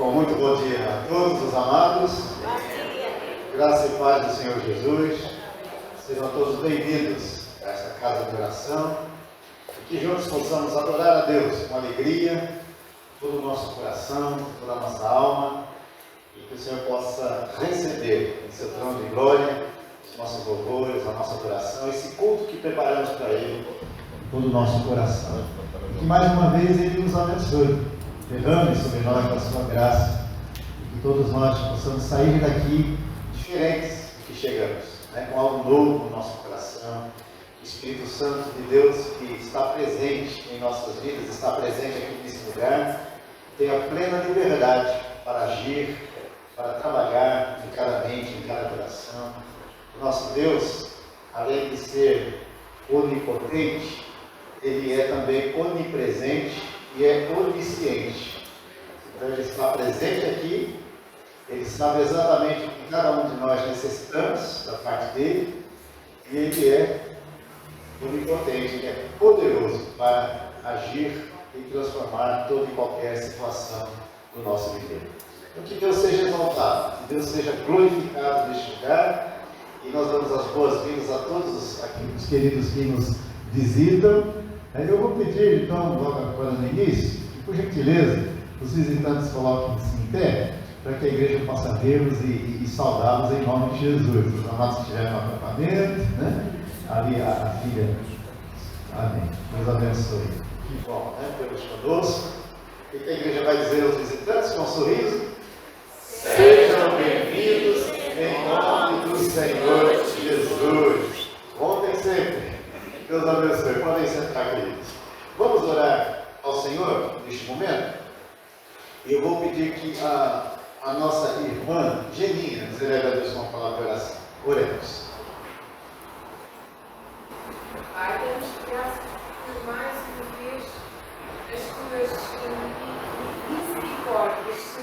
Bom, muito bom dia a todos os amados. Graça e paz do Senhor Jesus. Sejam todos bem-vindos a esta casa de oração. E que juntos possamos adorar a Deus com alegria, todo o nosso coração, toda a nossa alma. E que o Senhor possa receber em seu trono de glória os nossos louvores, a nossa adoração, esse culto que preparamos para Ele, todo o nosso coração. E que mais uma vez Ele nos abençoe, derrame sobre nós a sua graça, e que todos nós possamos sair daqui diferentes do que chegamos, né? Com algo novo no nosso coração. O Espírito Santo de Deus que está presente em nossas vidas, está presente aqui nesse lugar, tenha plena liberdade para agir, para trabalhar em cada mente, em cada coração. O nosso Deus, além de ser onipotente, Ele é também onipresente e é onisciente. Então Ele está presente aqui, Ele sabe exatamente o que cada um de nós necessitamos da parte dEle, e Ele é onipotente, Ele é poderoso para agir e transformar toda e qualquer situação do nosso viver. Então que Deus seja exaltado, que Deus seja glorificado neste lugar, e nós damos as boas-vindas a todos os queridos que nos visitam. Eu vou pedir, então, logo agora no início, que, por gentileza, os visitantes coloquem-se em pé, para que a igreja possa vê-los e saudá-los em nome de Jesus. Os amados que estiverem no acampamento, né? Ali a filha. Amém. Deus abençoe. Que bom, né? Pelos conosco. O que a igreja vai dizer aos visitantes com um sorriso? Sejam bem-vindos em nome do Senhor Jesus. Ontem sempre. Deus abençoe. Podem sentar, queridos. Vamos orar ao Senhor neste momento? E eu vou pedir que a nossa irmã Geninha nos eleve a Deus com uma palavra de oração. Oremos. Pai, damos graças por mais uma vez as tuas misericórdias se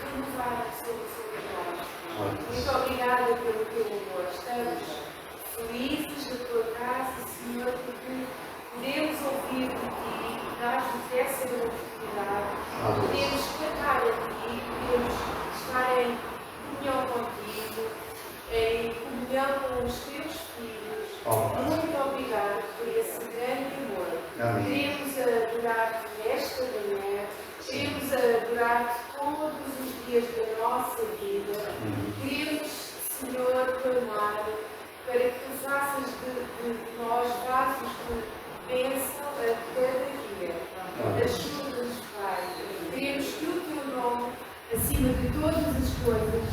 renovaram sobre nós. Muito obrigada pelo teu amor. Estamos felizes da tua casa, Senhor, porque podemos ouvir de ti, dar-nos essa oportunidade, podemos cantar a ti, podemos estar em comunhão contigo, em comunhão com os teus filhos. Muito obrigada por esse grande amor. Queremos adorar-te nesta manhã, queremos adorar-te todos os dias da nossa vida. Queremos, Senhor, clamar para que tu faças de nós vasos de bênção a cada dia. Ajuda-nos, Pai. Queremos que o teu nome, acima de todas as coisas,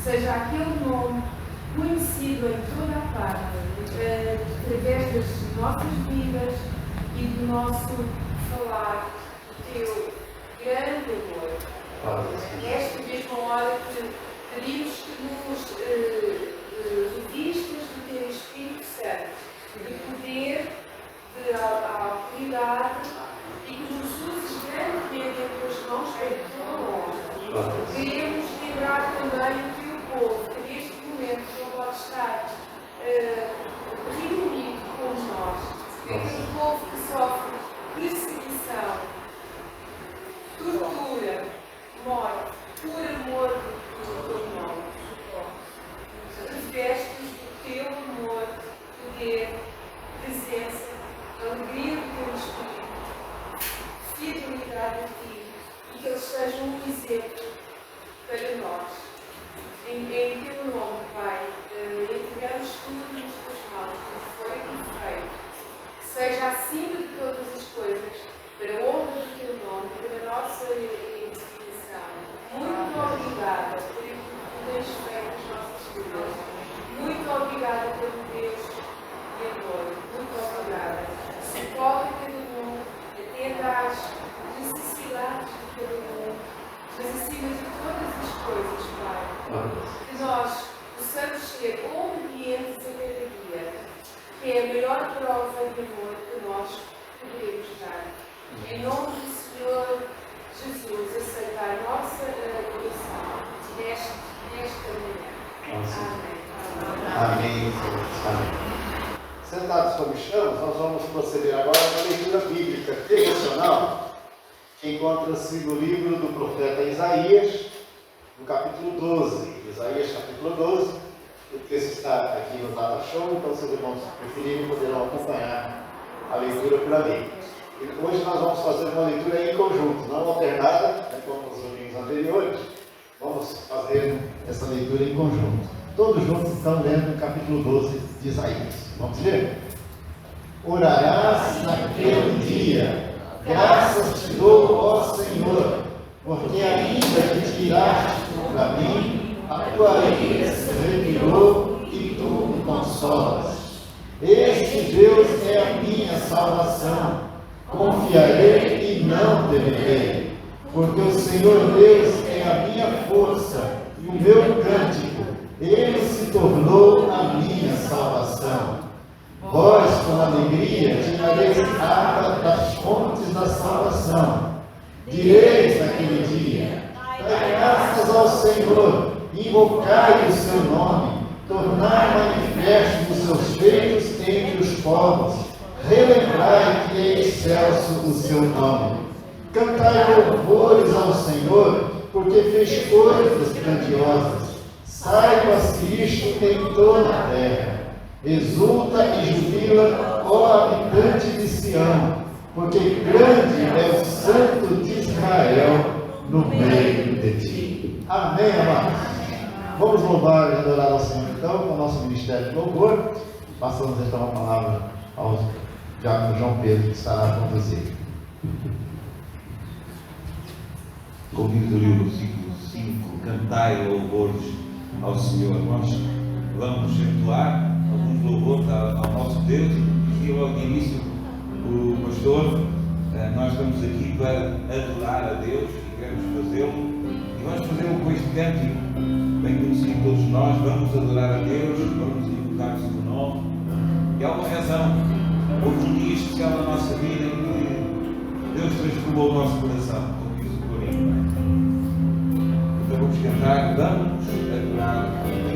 seja aquele nome conhecido em toda a parte, através das nossas vidas e do nosso falar, do teu grande amor. Nesta mesma hora que pedimos que nos revistas do teu Espírito Santo, de poder, de autoridade, e que nos uses grandemente em tuas mãos para a tua honra. Queremos lembrar também o teu povo, que neste momento não pode estar reunido com nós. É um povo que sofre perseguição, tortura, morte, por amor do teu nome. Reveste-os do teu amor, poder, presença, alegria do teu Espírito, fidelidade a ti, e que eles sejam um exemplo para nós. Em teu nome, Pai, entregamos tudo nas tuas mãos, que foi feito, que seja acima de todas as coisas, para a honra do teu nome, para a nossa edificação. Muito obrigada por aquilo que tu tens feito nas nossas vidas. Muito obrigada pelo Deus de amor. Muito obrigada. Socorre cada um, atenda às necessidades de cada um, mas acima de todas as coisas, Pai, que nós possamos ser obedientes a cada dia, que é a maior prova de amor que nós poderemos dar. Em nome do Senhor Jesus, aceita a nossa adoração nesta manhã. Amém. Sentados como estamos, nós vamos proceder agora a uma leitura bíblica devocional encontra-se no livro do profeta Isaías, no capítulo 12. Isaías, capítulo 12. O texto está aqui no Data Show, então, se os irmãos preferirem, poderão acompanhar a leitura por ali. E hoje nós vamos fazer uma leitura em conjunto, não alternada, né, como nos domingos anteriores. Vamos fazer essa leitura em conjunto. Todos juntos estão lendo o capítulo 12 de Isaías. Vamos ler? Orarás naquele dia, graças te dou, ó Senhor, porque ainda que tiraste contra mim, a tua ira se retirou e tu me consolas. Este Deus é a minha salvação, confiarei e não temerei, porque o Senhor Deus é a minha força e o meu cântico, ele se tornou a minha salvação. Vós, com alegria, tirareis água das fontes da salvação. Direis naquele dia: dai graças ao Senhor, invocai o seu nome, tornai manifesto os seus feitos entre os povos, relembrai que é excelso o seu nome. Cantai louvores ao Senhor, porque fez coisas grandiosas. Saiba-se isto em toda a terra. Exulta e jubila, ó habitante de Sião, porque grande é o Santo de Israel no meio de ti. Amém, amados? Vamos louvar e adorar ao Senhor, então, com o nosso ministério de louvor. Passamos então a palavra ao diácono João Pedro, que estará a conduzir. Convido ali o versículo 5, cantai louvores ao Senhor. Nós vamos entoar alguns louvores ao nosso Deus. Dizia logo de início o pastor, nós estamos aqui para adorar a Deus e queremos fazê-lo, e vamos fazê-lo com este cântico bem conhecido todos nós. Vamos adorar a Deus, vamos invocar o seu nome, e há uma razão. Houve um dia especial na nossa vida em que Deus transformou o nosso coração, como diz o Corinho. Então vamos cantar, vamos adorar a Deus.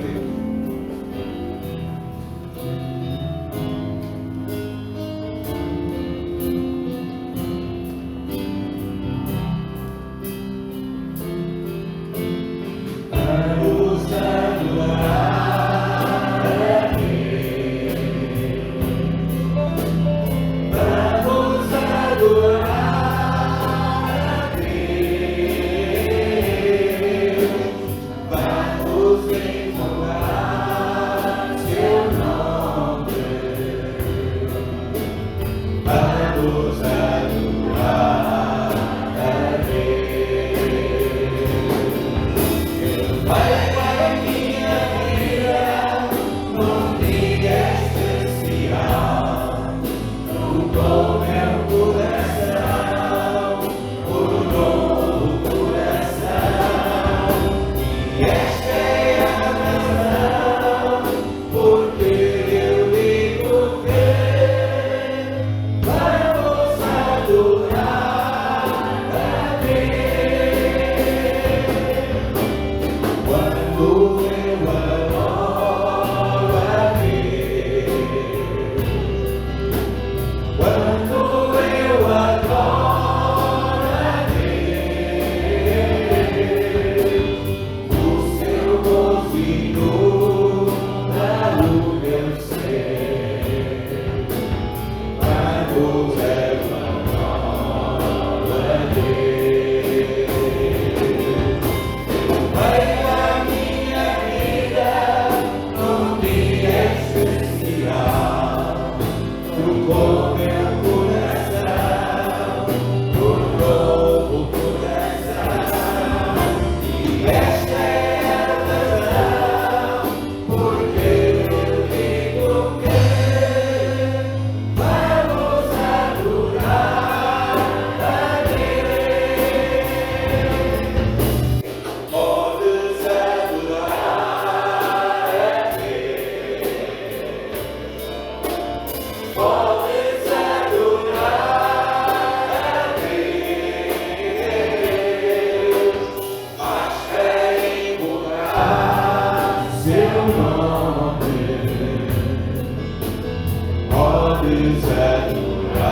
Podes adorar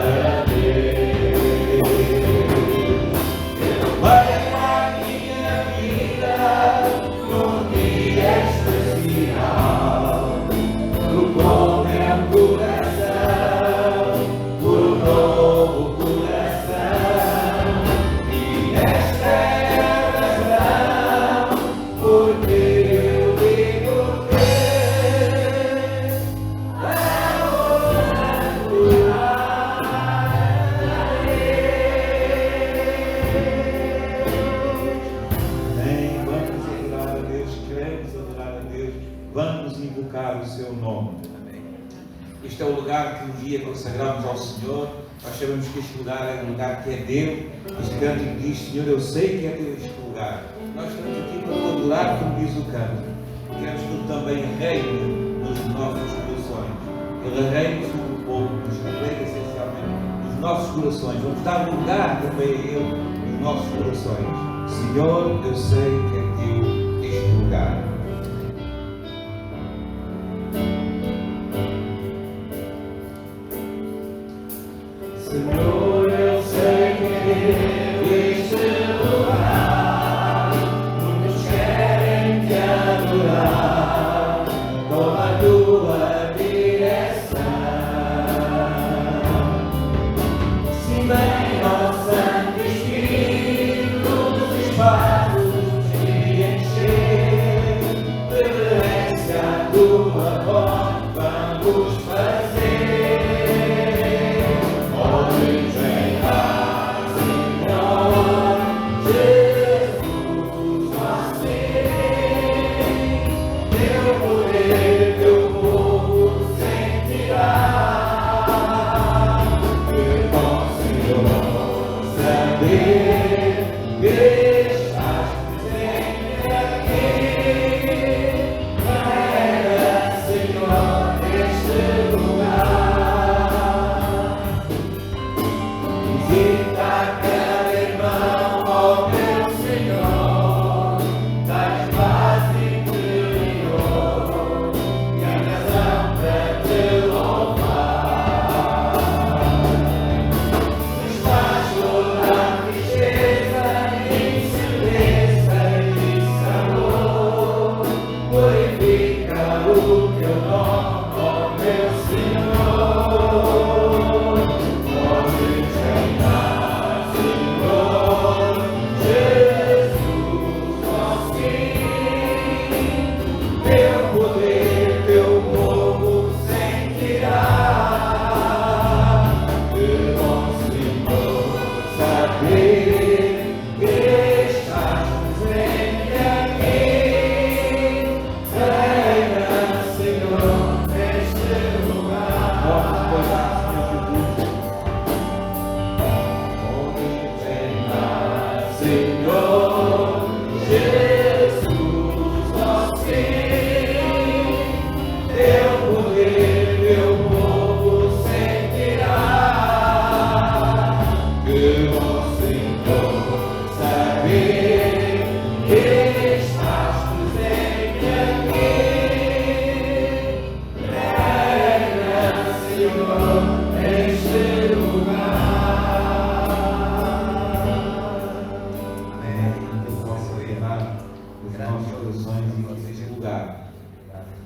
a Deus. Este é o lugar que um dia consagramos ao Senhor. Nós sabemos que este lugar é um lugar que é teu. Este cântico diz: Senhor, eu sei que é teu este lugar. Nós estamos aqui para te adorar, como diz o canto. Queremos que tu também reine nos nossos corações. Ele reine sobre o povo, nos reine essencialmente nos nossos corações. Vamos dar lugar também a Ele nos nossos corações. Senhor, eu sei que é teu este lugar. Senhor, eu sei que é teu este lugar. Muitos querem te adorar. Toma a tua direção. Se bem ao Santo Espírito dos espaços te encher, reverência à tua voz vamos fazer.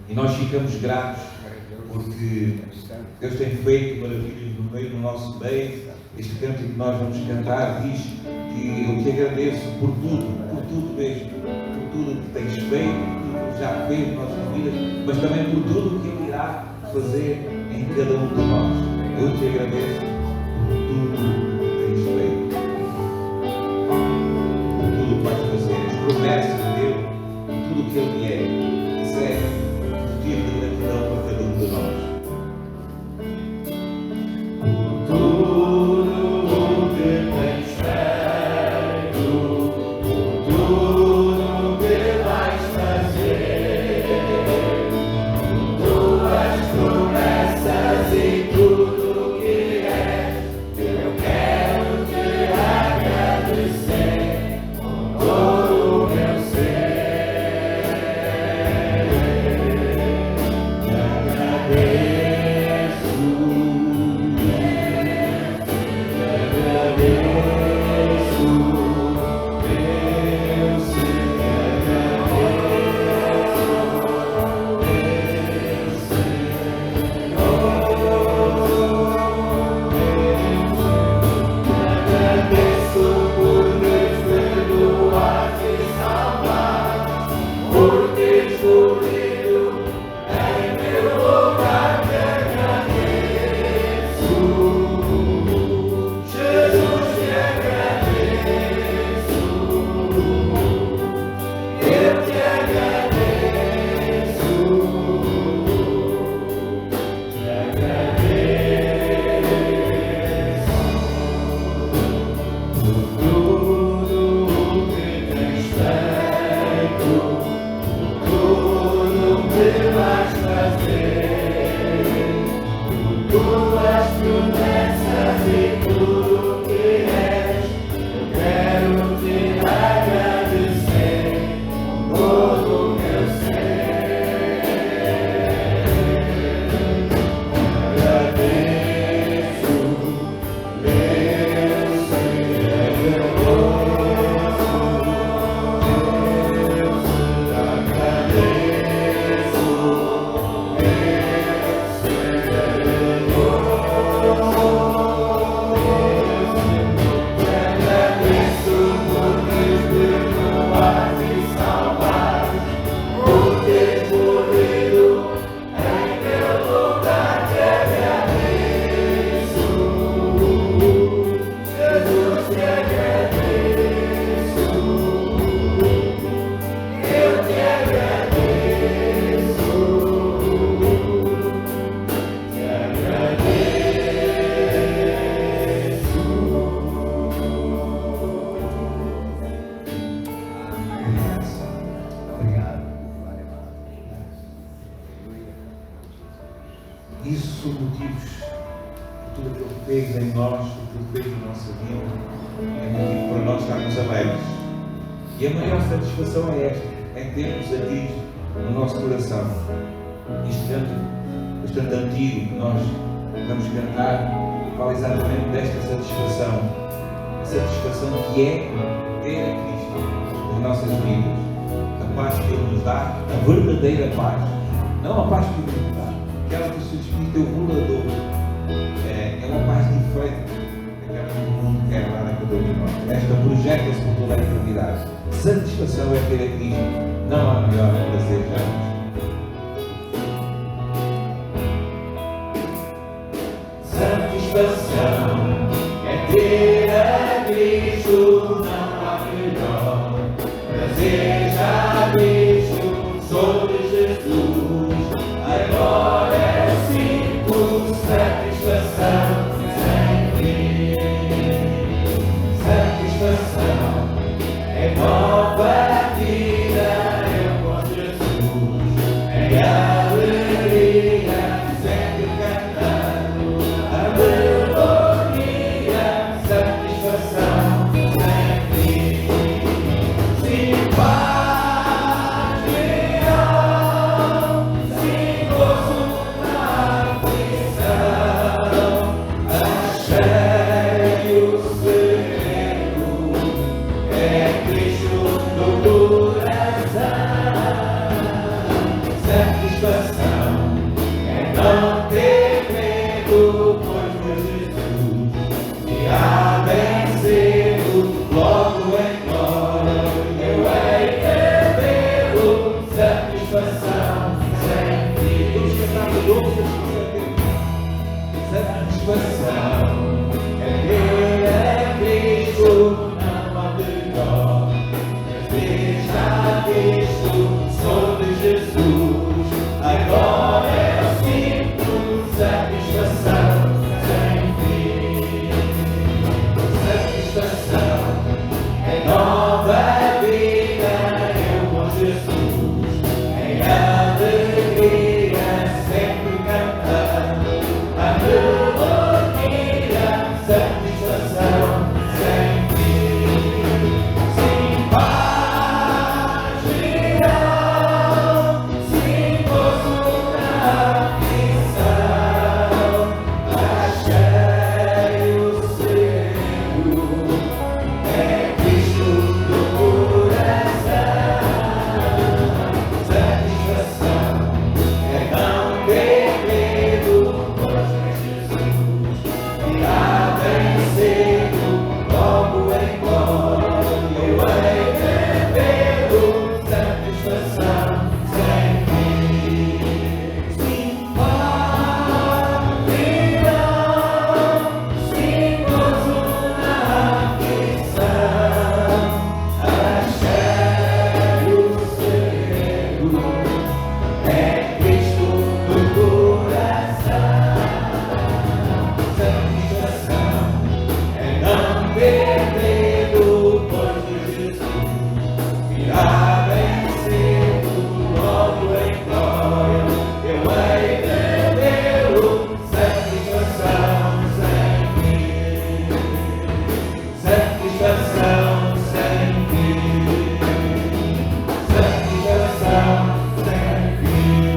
E nós ficamos gratos porque Deus tem feito maravilhas no meio do nosso meio. Este canto que nós vamos cantar diz que eu te agradeço por tudo mesmo, por tudo que tens feito, por tudo que já fez nas nossas vidas, mas também por tudo que Ele irá fazer em cada um de nós. Eu te agradeço por tudo que tens feito, por tudo que vais fazer, as promessas dele, por tudo que Ele é. Isso é motivo de gratidão para cada um de nós. Por tudo que tens feito, por tudo que vais fazer, por tuas promessas e tudo que és, eu quero te isso são motivos, por tudo aquilo que fez em nós, por tudo que fez na nossa vida, é motivo para nós estarmos alegres. E a maior satisfação é esta, é termos a Cristo no nosso coração. Este canto bastante antigo que nós vamos cantar fala exatamente desta satisfação. A satisfação que é ter a Cristo nas nossas vidas. A paz que Ele nos dá, a verdadeira paz. Não a paz que Ele nos dá, aquela que o seu Espírito é o burlador. É uma paz diferente daquela que o mundo quer dar a cada um de nós. Esta projeta-se por toda a eternidade. Satisfação é ter a Cristo. Não há melhor prazer já nisto. Satisfação é ter a Cristo, não há melhor prazer já visto sobre Jesus. Agora sinto satisfação sem fim. Satisfação é nova vida, eu com Jesus em alegria, sempre cantando a melodia. Satisfação sem fim. Sim, paz real, sim, gozo na aflição. Achei o segredo, é Cristo no coração. Satisfação é não ter medo, pois por Jesus me há vencido. Logo em glória eu hei de vê-lo. Satisfação sem fim. Vamos cantar de novo, Satisfação é ter a Cristo, não há melhor prazer já visto sobre Jesus. Agora eu sinto satisfação sem fim. Satisfação é nova vida, eu com Jesus em alegria, sempre cantando a melodia. Satisfação sem fim. Sim, paz real, sim, gozo na aflição. Achei o segredo, é Cristo no coração. Satisfação é não ter medo, pois Jesus me há vencido. Logo em glória eu hei de vê-lo. Satisfação sem fim. Sim, paz real, sim, gozo na aflição. Achei o segredo, é Cristo no coração. Satisfação é não ter medo, pois por Jesus me há vencido. Logo em glória eu hei de vê-lo. Satisfação sem fim. Satisfação sem fim. Satisfação sem fim.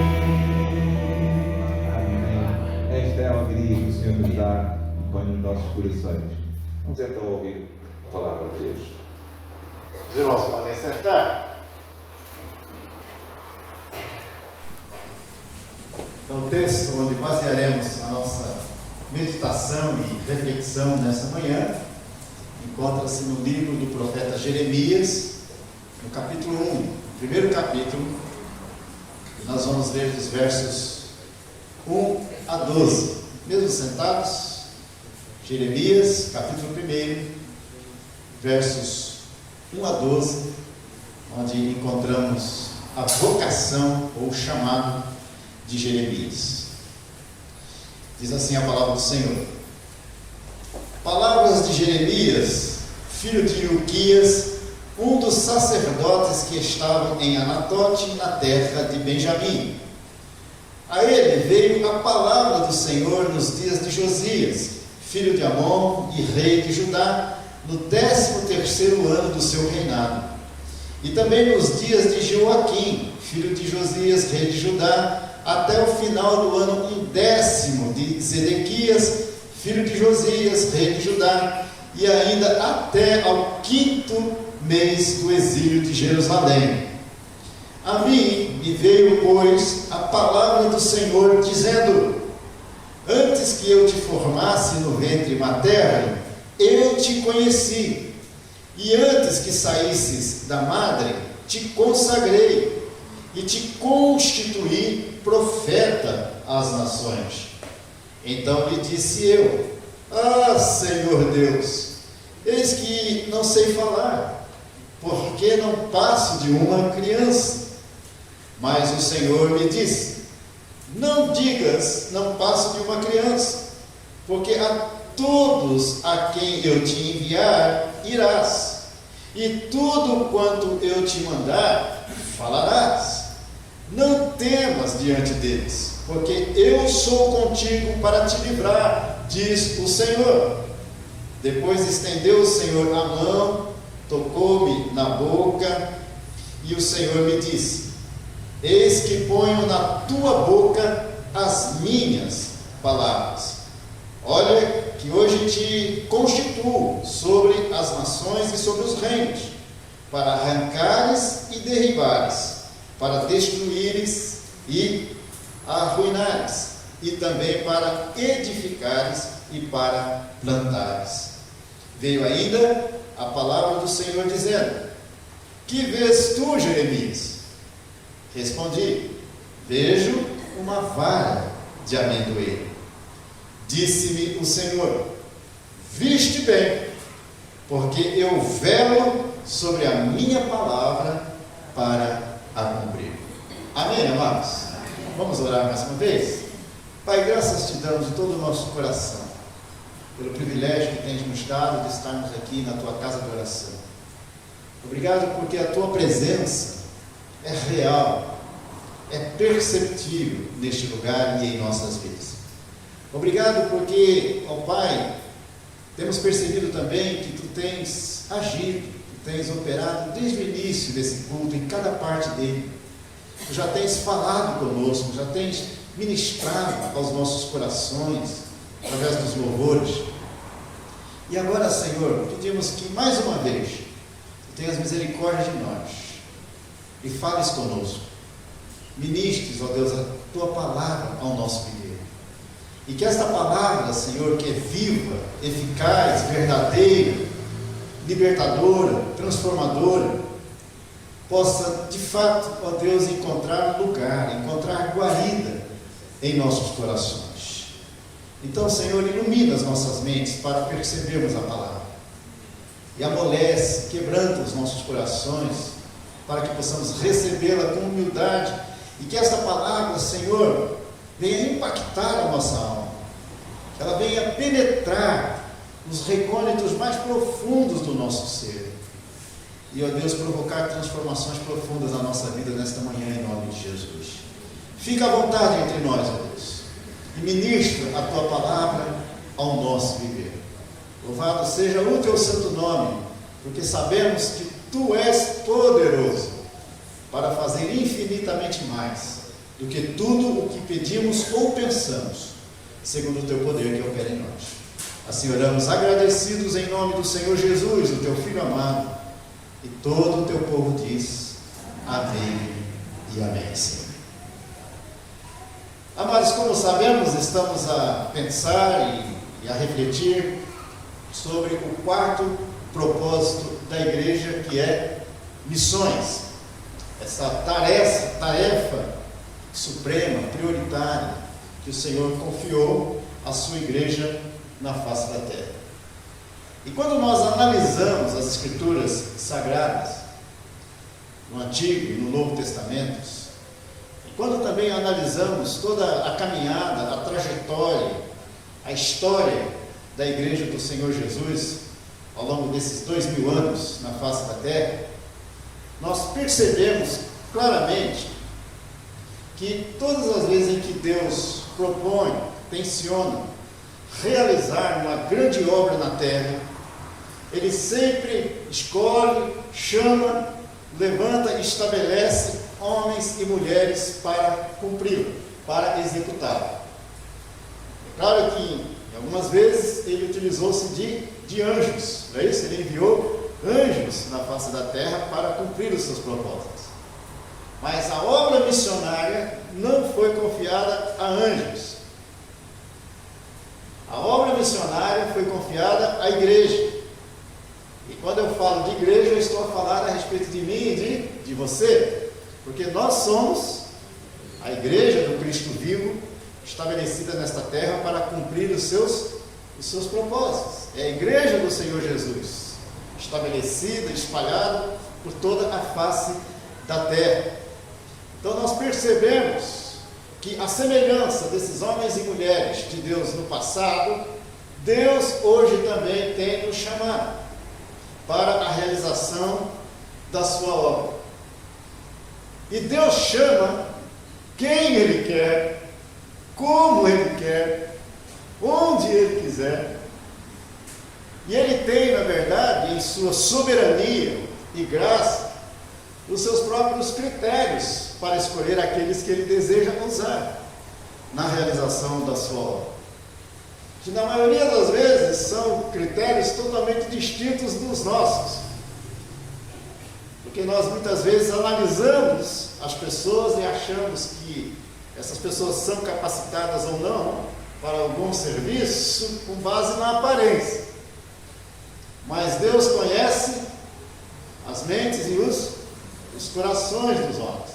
Amém. Esta é a alegria que o Senhor nos dá e põe nos nossos corações. Vamos então ouvir a palavra de Deus. Os irmãos podem sentar. Então, o texto onde basearemos a nossa meditação e reflexão nessa manhã encontra-se no livro do profeta Jeremias, no capítulo 1, no primeiro capítulo. Nós vamos ler dos versos 1 a 12. Mesmo sentados, Jeremias, capítulo 1, versos 1 a 12, onde encontramos a vocação ou o chamado de Jeremias. Diz assim a palavra do Senhor: palavras de Jeremias, filho de Ilquias, um dos sacerdotes que estavam em Anatote, na terra de Benjamim. A ele veio a palavra do Senhor nos dias de Josias, filho de Amon e rei de Judá, no 13º ano do seu reinado. E também nos dias de Joaquim, filho de Josias, rei de Judá, até o final do ano 10º de Zedequias, filho de Josias, rei de Judá, e ainda até ao 5º mês do exílio de Jerusalém. A mim me veio, pois, a palavra do Senhor, dizendo: antes que eu te formasse no ventre materno, eu te conheci, e antes que saísses da madre, te consagrei, e te constituí profeta às nações. Então lhe disse eu: ah, Senhor Deus, eis que não sei falar, porque não passo de uma criança. Mas o Senhor me disse: não digas, não passo de uma criança, porque a todos a quem eu te enviar irás, e tudo quanto eu te mandar falarás. Não temas diante deles, porque eu sou contigo para te livrar, diz o Senhor. Depois estendeu o Senhor a mão, tocou-me na boca, e o Senhor me disse: eis que ponho na tua boca as minhas palavras. Olha que hoje te constituo sobre as nações e sobre os reinos, para arrancares e derribares, para destruíres e arruinares, e também para edificares e para plantares. Veio ainda a palavra do Senhor dizendo: que vês tu, Jeremias? Respondi: vejo uma vara de amendoeiro. Disse-me o Senhor: viste bem, porque eu velo sobre a minha palavra para a cumprir. Amém, amados? Vamos orar mais uma vez? Pai, graças te damos de todo o nosso coração pelo privilégio que tens nos dado de estarmos aqui na tua casa de oração. Obrigado porque a tua presença é real, é perceptível neste lugar e em nossas vidas. Obrigado porque, ó Pai, temos percebido também que tu tens agido, tu tens operado desde o início desse culto, em cada parte dele. Tu já tens falado conosco, já tens ministrado aos nossos corações, através dos louvores. E agora, Senhor, pedimos que mais uma vez tu tenhas misericórdia de nós e fales conosco. Ministres, ó Deus, a tua palavra ao nosso meio. E que esta palavra, Senhor, que é viva, eficaz, verdadeira, libertadora, transformadora, possa de fato, ó Deus, encontrar lugar, encontrar guarida em nossos corações. Então, Senhor, ilumina as nossas mentes para percebermos a palavra. E amolece, quebranta os nossos corações para que possamos recebê-la com humildade e que esta palavra, Senhor, venha impactar a nossa alma, que ela venha penetrar nos recônditos mais profundos do nosso ser e, ó Deus, provocar transformações profundas na nossa vida nesta manhã, em nome de Jesus. Fica à vontade entre nós, ó Deus, e ministra a tua palavra ao nosso viver. Louvado seja o teu santo nome, porque sabemos que tu és poderoso para fazer infinitamente mais do que tudo o que pedimos ou pensamos, segundo o teu poder que opera em nós. Assim oramos agradecidos em nome do Senhor Jesus, o teu Filho amado, e todo o teu povo diz amém e amém, Senhor. Amados, como sabemos, estamos a pensar e a refletir sobre o quarto propósito da igreja, que é missões. Essa tarefa suprema, prioritária, que o Senhor confiou à sua igreja na face da terra. E quando nós analisamos as Escrituras Sagradas, no Antigo e no Novo Testamentos, e quando também analisamos toda a caminhada, a trajetória, a história da igreja do Senhor Jesus, ao longo desses 2000 anos na face da terra, nós percebemos claramente que todas as vezes em que Deus propõe, tenciona realizar uma grande obra na terra, Ele sempre escolhe, chama, levanta e estabelece homens e mulheres para cumpri-lo, para executá-lo. É claro que, algumas vezes, Ele utilizou-se de anjos, não é isso? Ele enviou anjos na face da terra para cumprir os seus propósitos. Mas a obra missionária não foi confiada a anjos. A obra missionária foi confiada à igreja. E quando eu falo de igreja, eu estou a falar a respeito de mim e de você. Porque nós somos a igreja do Cristo vivo, estabelecida nesta terra para cumprir os seus propósitos. É a igreja do Senhor Jesus, estabelecida, espalhada por toda a face da terra. Então nós percebemos que a semelhança desses homens e mulheres de Deus no passado, Deus hoje também tem nos chamado para a realização da sua obra. E Deus chama quem Ele quer, como Ele quer, onde Ele quiser. E Ele tem, na verdade, em sua soberania e graça, os seus próprios critérios para escolher aqueles que Ele deseja usar na realização da sua obra. Que na maioria das vezes são critérios totalmente distintos dos nossos. Porque nós muitas vezes analisamos as pessoas e achamos que essas pessoas são capacitadas ou não para algum serviço com base na aparência. Mas Deus conhece as mentes e os corações dos homens.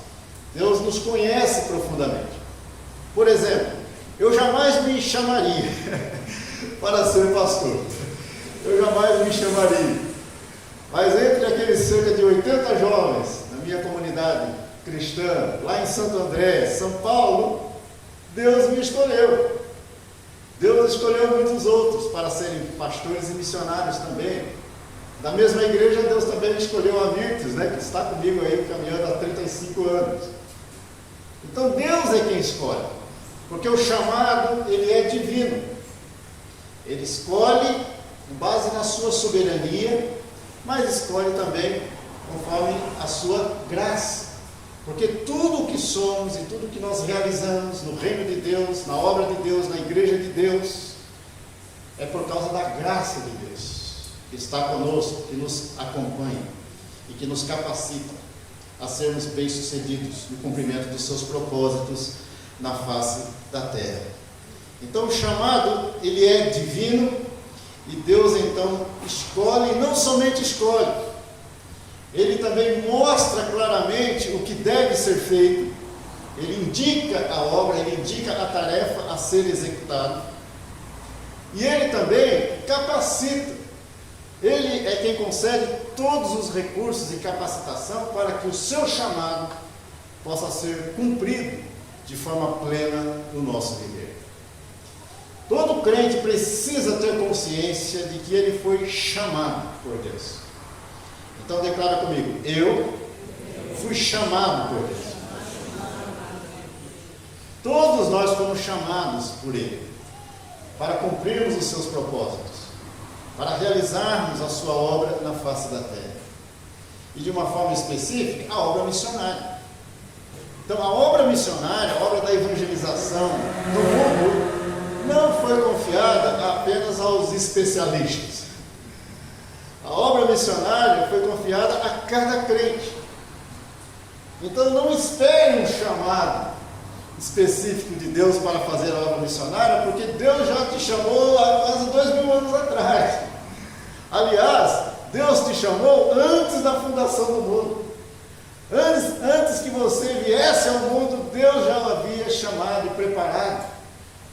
Deus nos conhece profundamente. Por exemplo, eu jamais me chamaria para ser pastor. Eu jamais me chamaria. Mas entre aqueles cerca de 80 jovens na minha comunidade cristã, lá em Santo André, São Paulo, Deus me escolheu. Deus escolheu muitos outros para serem pastores e missionários também. Da mesma igreja, Deus também escolheu a Mirtes, que está comigo aí caminhando há 35 anos. Então Deus é quem escolhe, porque o chamado, ele é divino. Ele escolhe com base na sua soberania, mas escolhe também conforme a sua graça. Porque tudo o que somos e tudo o que nós realizamos no reino de Deus, na obra de Deus, na igreja de Deus, é por causa da graça de Deus, que está conosco, que nos acompanha e que nos capacita a sermos bem-sucedidos no cumprimento dos seus propósitos na face da terra. Então o chamado, ele é divino, e Deus então escolhe, e não somente escolhe, Ele também mostra claramente o que deve ser feito, Ele indica a obra, Ele indica a tarefa a ser executada, e Ele também capacita. Ele é quem concede todos os recursos e capacitação para que o seu chamado possa ser cumprido de forma plena no nosso viver. Todo crente precisa ter consciência de que ele foi chamado por Deus. Então declara comigo: eu fui chamado por Deus. Todos nós fomos chamados por Ele para cumprirmos os seus propósitos, para realizarmos a sua obra na face da terra. E de uma forma específica, a obra missionária. Então a obra missionária, a obra da evangelização do mundo, não foi confiada apenas aos especialistas. A obra missionária foi confiada a cada crente. Então não espere um chamado específico de Deus para fazer a obra missionária, porque Deus já te chamou há quase 2000 anos atrás. Aliás, Deus te chamou antes da fundação do mundo. Antes que você viesse ao mundo, Deus já o havia chamado e preparado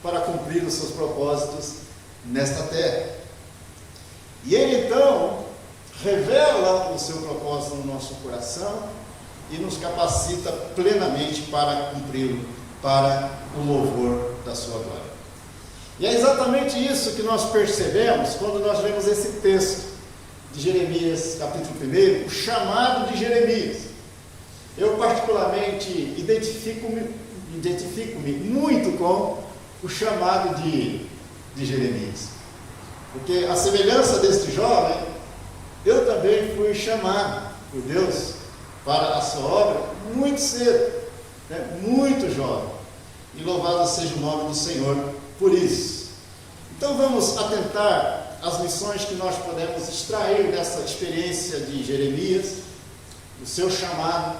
para cumprir os seus propósitos nesta terra. E Ele então revela o seu propósito no nosso coração e nos capacita plenamente para cumpri-lo, para o louvor da sua glória. E é exatamente isso que nós percebemos quando nós lemos esse texto de Jeremias, capítulo 1, o chamado de Jeremias. Eu particularmente identifico-me muito com o chamado de Jeremias. Porque a semelhança deste jovem, eu também fui chamado por Deus para a sua obra muito cedo, né? Muito jovem. E louvado seja o nome do Senhor por isso. Então vamos atentar às lições que nós podemos extrair dessa experiência de Jeremias, do seu chamado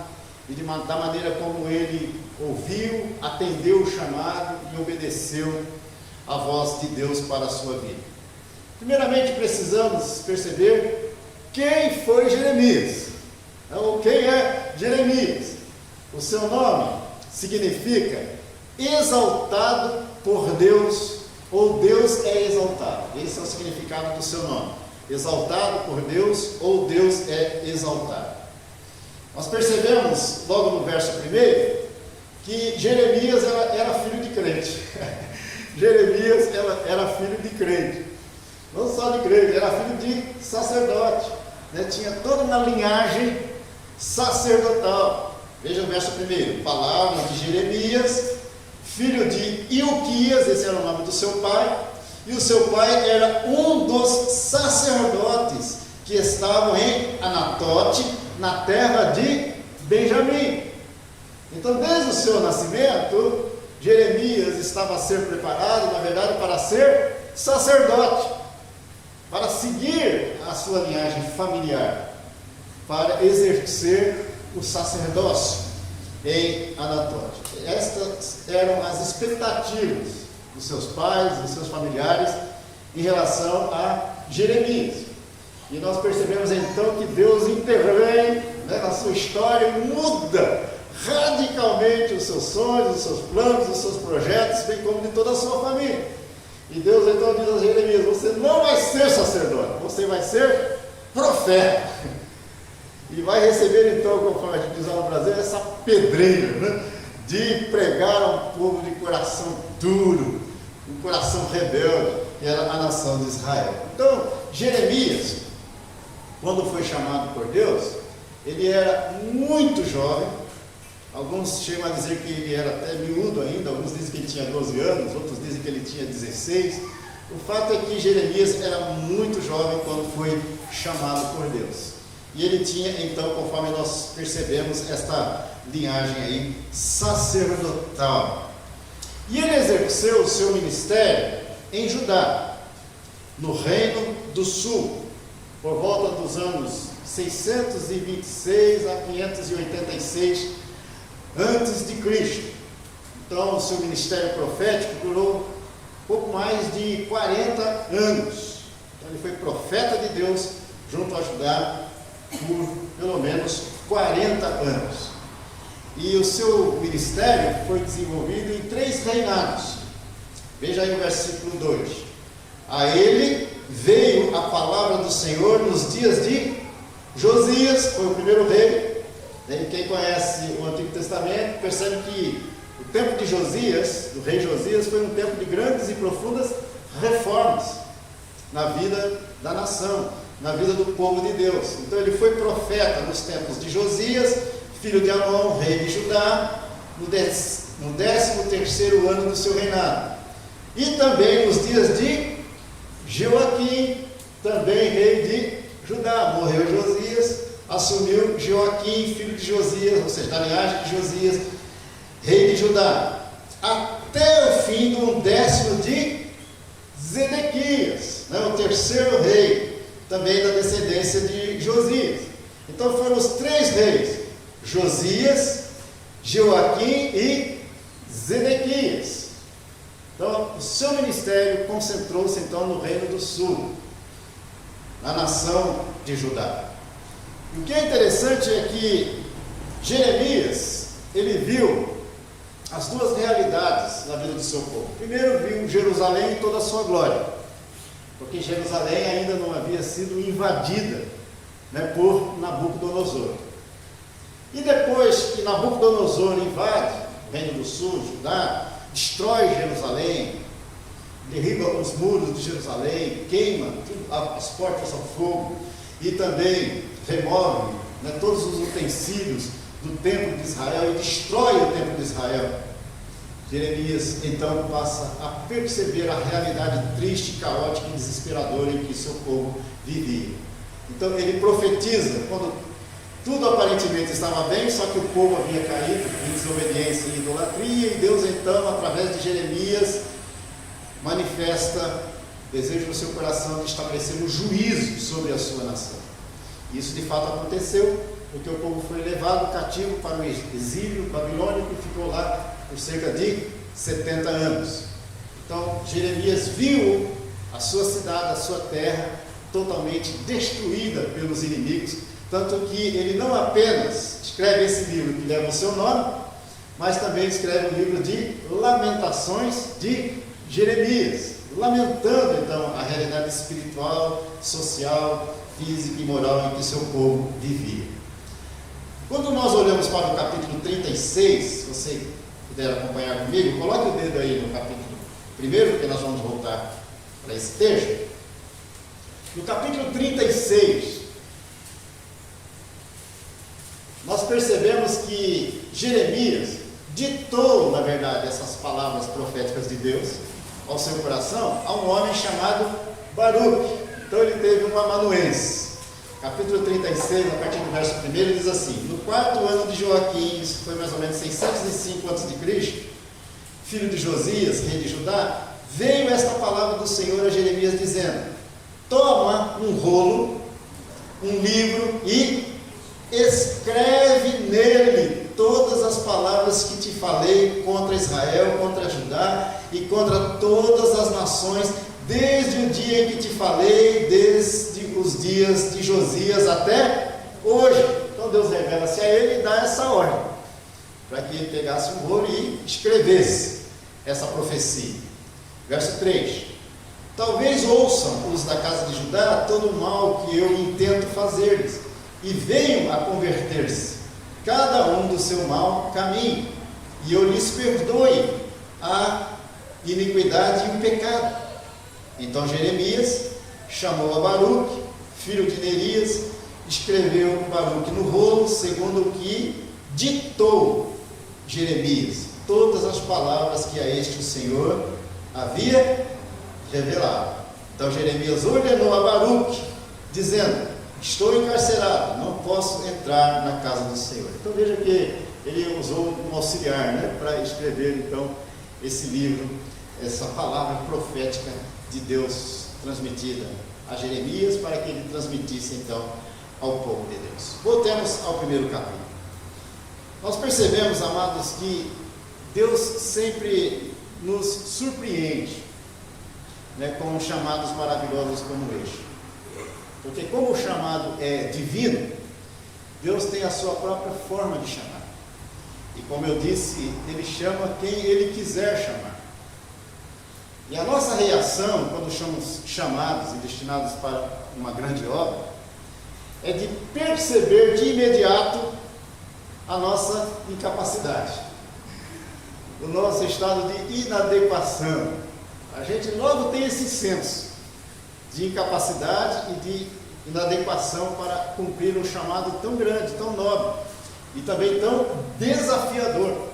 e da maneira como ele ouviu, atendeu o chamado e obedeceu a voz de Deus para a sua vida. Primeiramente precisamos perceber quem foi Jeremias. Então, quem é Jeremias? O seu nome significa exaltado por Deus, ou Deus é exaltado. Esse é o significado do seu nome. Exaltado por Deus, ou Deus é exaltado. Nós percebemos logo no verso 1 que Jeremias era filho de crente. Jeremias era filho de crente. Não só de crente, era filho de sacerdote, né? Tinha toda uma linhagem sacerdotal. Veja o verso 1. Palavra de Jeremias, filho de Ilquias, esse era o nome do seu pai, e o seu pai era um dos sacerdotes que estavam em Anatote, na terra de Benjamim. Então, desde o seu nascimento, Jeremias estava a ser preparado, na verdade, para ser sacerdote, para seguir a sua linhagem familiar, para exercer o sacerdócio em Anatote. Estas eram as expectativas dos seus pais, dos seus familiares, em relação a Jeremias. E nós percebemos então que Deus intervém, né, na sua história e muda radicalmente os seus sonhos, os seus planos, os seus projetos, bem como de toda a sua família. E Deus então diz a Jeremias: você não vai ser sacerdote, você vai ser profeta. E vai receber então, conforme a gente diz lá no Brasil, essa pedreira, né, de pregar a um povo de coração duro, um coração rebelde, que era a nação de Israel. Então, Jeremias, quando foi chamado por Deus, ele era muito jovem. Alguns chegam a dizer que ele era até miúdo ainda, alguns dizem que ele tinha 12 anos, outros dizem que ele tinha 16. O fato é que Jeremias era muito jovem quando foi chamado por Deus. E ele tinha, então, conforme nós percebemos, esta linhagem aí sacerdotal. E ele exerceu o seu ministério em Judá, no Reino do Sul, por volta dos anos 626 a 586 antes de Cristo. Então, o seu ministério profético durou pouco mais de 40 anos. Então, ele foi profeta de Deus junto a Judá por pelo menos 40 anos. E o seu ministério foi desenvolvido em 3 reinados. Veja aí o versículo 2. A ele veio a palavra do Senhor nos dias de Josias, foi o primeiro rei. E quem conhece o Antigo Testamento percebe que o tempo de Josias, do rei Josias, foi um tempo de grandes e profundas reformas na vida da nação, na vida do povo de Deus. Então ele foi profeta nos tempos de Josias, filho de Amon, rei de Judá, no 13º ano do seu reinado. E também nos dias de Joaquim, também rei de Judá. Morreu Josias, assumiu Joaquim, filho de Josias, ou seja, da linhagem de Josias, rei de Judá, até o fim do 10º de Zedequias, né, o 3º rei, também da descendência de Josias. Então foram os 3 reis: Josias, Joaquim e Zedequias. Então, o seu ministério concentrou-se então no Reino do Sul, na nação de Judá. E o que é interessante é que Jeremias, ele viu as 2 realidades na vida do seu povo. Primeiro, viu Jerusalém em toda a sua glória, porque Jerusalém ainda não havia sido invadida, né, por Nabucodonosor. E depois que Nabucodonosor invade o Reino do Sul, Judá, destrói Jerusalém, derriba os muros de Jerusalém, queima as portas ao fogo e também remove, né, todos os utensílios do templo de Israel e destrói o templo de Israel. Jeremias então passa a perceber a realidade triste, caótica e desesperadora em que seu povo vivia. Então ele profetiza quando tudo aparentemente estava bem, só que o povo havia caído em desobediência e idolatria, e Deus então, através de Jeremias, manifesta o desejo no seu coração de estabelecer um juízo sobre a sua nação. Isso de fato aconteceu, porque o povo foi levado cativo para o exílio babilônico e ficou lá por cerca de 70 anos. Então Jeremias viu a sua cidade, a sua terra totalmente destruída pelos inimigos, tanto que ele não apenas escreve esse livro que leva o seu nome, mas também escreve o livro de Lamentações de Jeremias, lamentando então a realidade espiritual, social, física e moral em que seu povo vivia. Quando nós olhamos para o capítulo 36, se você puder acompanhar comigo, coloque o dedo aí no capítulo 1, porque nós vamos voltar para esse texto. No capítulo 36, nós percebemos que Jeremias ditou, na verdade, essas palavras proféticas de Deus ao seu coração a um homem chamado Baruque. Então ele teve um amanuense. Capítulo 36, a partir do verso 1, diz assim: no 4º ano de Joaquim, isso foi mais ou menos 605 a.C., filho de Josias, rei de Judá, veio esta palavra do Senhor a Jeremias dizendo: toma um rolo, um livro e escreve nele todas as palavras que te falei contra Israel, contra Judá e contra todas as nações, desde o dia em que te falei, desde os dias de Josias até hoje. Então Deus revela-se a ele e dá essa ordem, para que ele pegasse um rolo e escrevesse essa profecia. Verso 3: talvez ouçam os da casa de Judá todo o mal que eu intento fazer-lhes, e venham a converter-se, cada um do seu mau caminho, e eu lhes perdoe a iniquidade e o pecado. Então Jeremias chamou a Baruque, filho de Nerias, escreveu Baruque no rolo, segundo o que ditou Jeremias, todas as palavras que a este o Senhor havia revelado. Então Jeremias ordenou a Baruque, dizendo: estou encarcerado, não posso entrar na casa do Senhor. Então veja que ele usou um auxiliar, para escrever então esse livro, essa palavra profética de Deus transmitida a Jeremias, para que ele transmitisse então ao povo de Deus. Voltemos ao primeiro capítulo. Nós percebemos, amados, que Deus sempre nos surpreende, com chamados maravilhosos como este. Porque como o chamado é divino, Deus tem a sua própria forma de chamar. E como eu disse, Ele chama quem Ele quiser chamar. E a nossa reação, quando somos chamados e destinados para uma grande obra, é de perceber de imediato a nossa incapacidade, o nosso estado de inadequação. A gente logo tem esse senso de incapacidade e de inadequação para cumprir um chamado tão grande, tão nobre e também tão desafiador.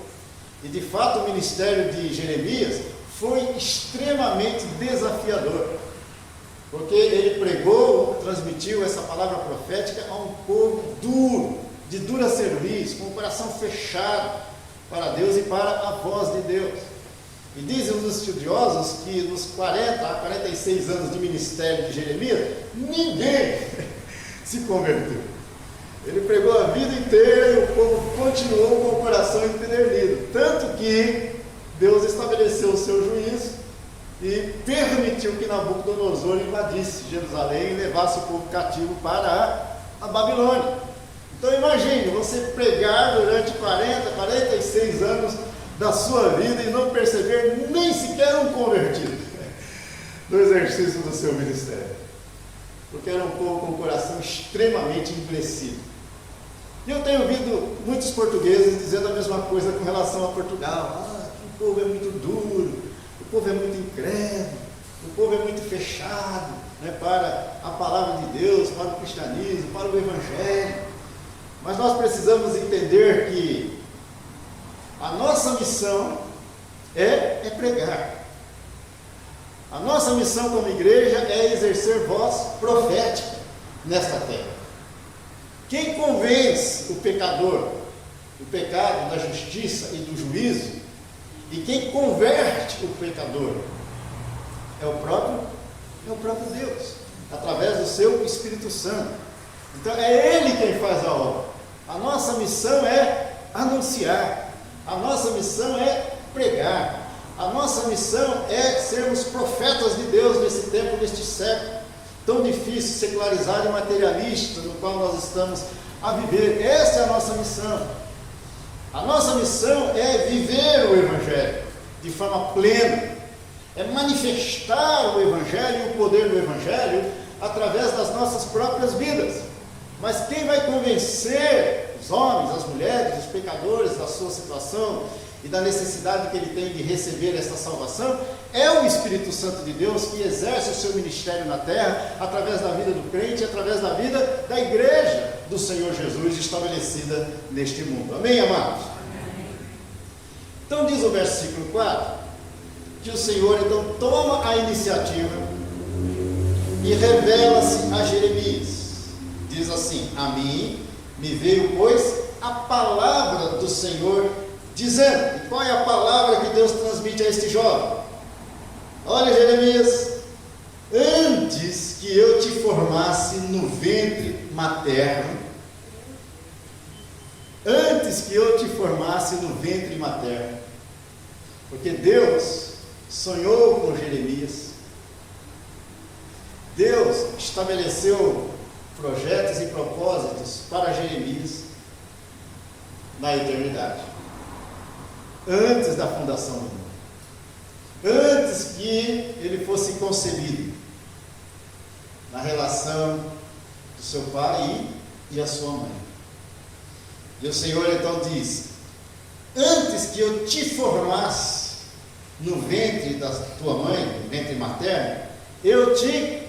E de fato o ministério de Jeremias foi extremamente desafiador, porque ele pregou, transmitiu essa palavra profética a um povo duro, de dura cerviz, com o coração fechado para Deus e para a voz de Deus. E dizem os estudiosos que nos 40 a 46 anos de ministério de Jeremias, ninguém se converteu. Ele pregou a vida inteira e o povo continuou com o coração empedernido. Tanto que Deus estabeleceu o seu juízo e permitiu que Nabucodonosor invadisse Jerusalém e levasse o povo cativo para a Babilônia. Então imagine, você pregar durante 40, 46 anos da sua vida e não perceber nem sequer um convertido no exercício do seu ministério, porque era um povo com o coração extremamente endurecido. E eu tenho ouvido muitos portugueses dizendo a mesma coisa com relação a Portugal. O povo é muito duro, o povo é muito incrédulo, o povo é muito fechado, para a palavra de Deus, para o cristianismo, para o evangelho. Mas nós precisamos entender que a nossa missão é pregar. A nossa missão como igreja é exercer voz profética nesta terra. Quem convence o pecador do pecado, da justiça e do juízo, e quem converte o pecador é o próprio Deus, através do seu Espírito Santo. Então é Ele quem faz a obra. A nossa missão é anunciar, a nossa missão é pregar, a nossa missão é sermos profetas de Deus nesse tempo, neste século tão difícil, secularizado e materialista no qual nós estamos a viver. Essa é a nossa missão. A nossa missão é viver o Evangelho de forma plena, é manifestar o Evangelho e o poder do Evangelho através das nossas próprias vidas. Mas quem vai convencer os homens, as mulheres, os pecadores da sua situação e da necessidade que ele tem de receber esta salvação é o Espírito Santo de Deus, que exerce o seu ministério na terra através da vida do crente e através da vida da igreja do Senhor Jesus estabelecida neste mundo. Amém, amados? Amém. Então diz o versículo 4 que o Senhor então toma a iniciativa e revela-se a Jeremias. Diz assim: a mim me veio, pois, a palavra do Senhor dizendo. E qual é a palavra que Deus transmite a este jovem? Olha, Jeremias, antes que eu te formasse no ventre materno, antes que eu te formasse no ventre materno, porque Deus sonhou com Jeremias, Deus estabeleceu projetos e propósitos para Jeremias na eternidade, antes da fundação do mundo, antes que ele fosse concebido, na relação do seu pai e a sua mãe. E o Senhor então diz: antes que eu te formasse no ventre da tua mãe, no ventre materno, eu te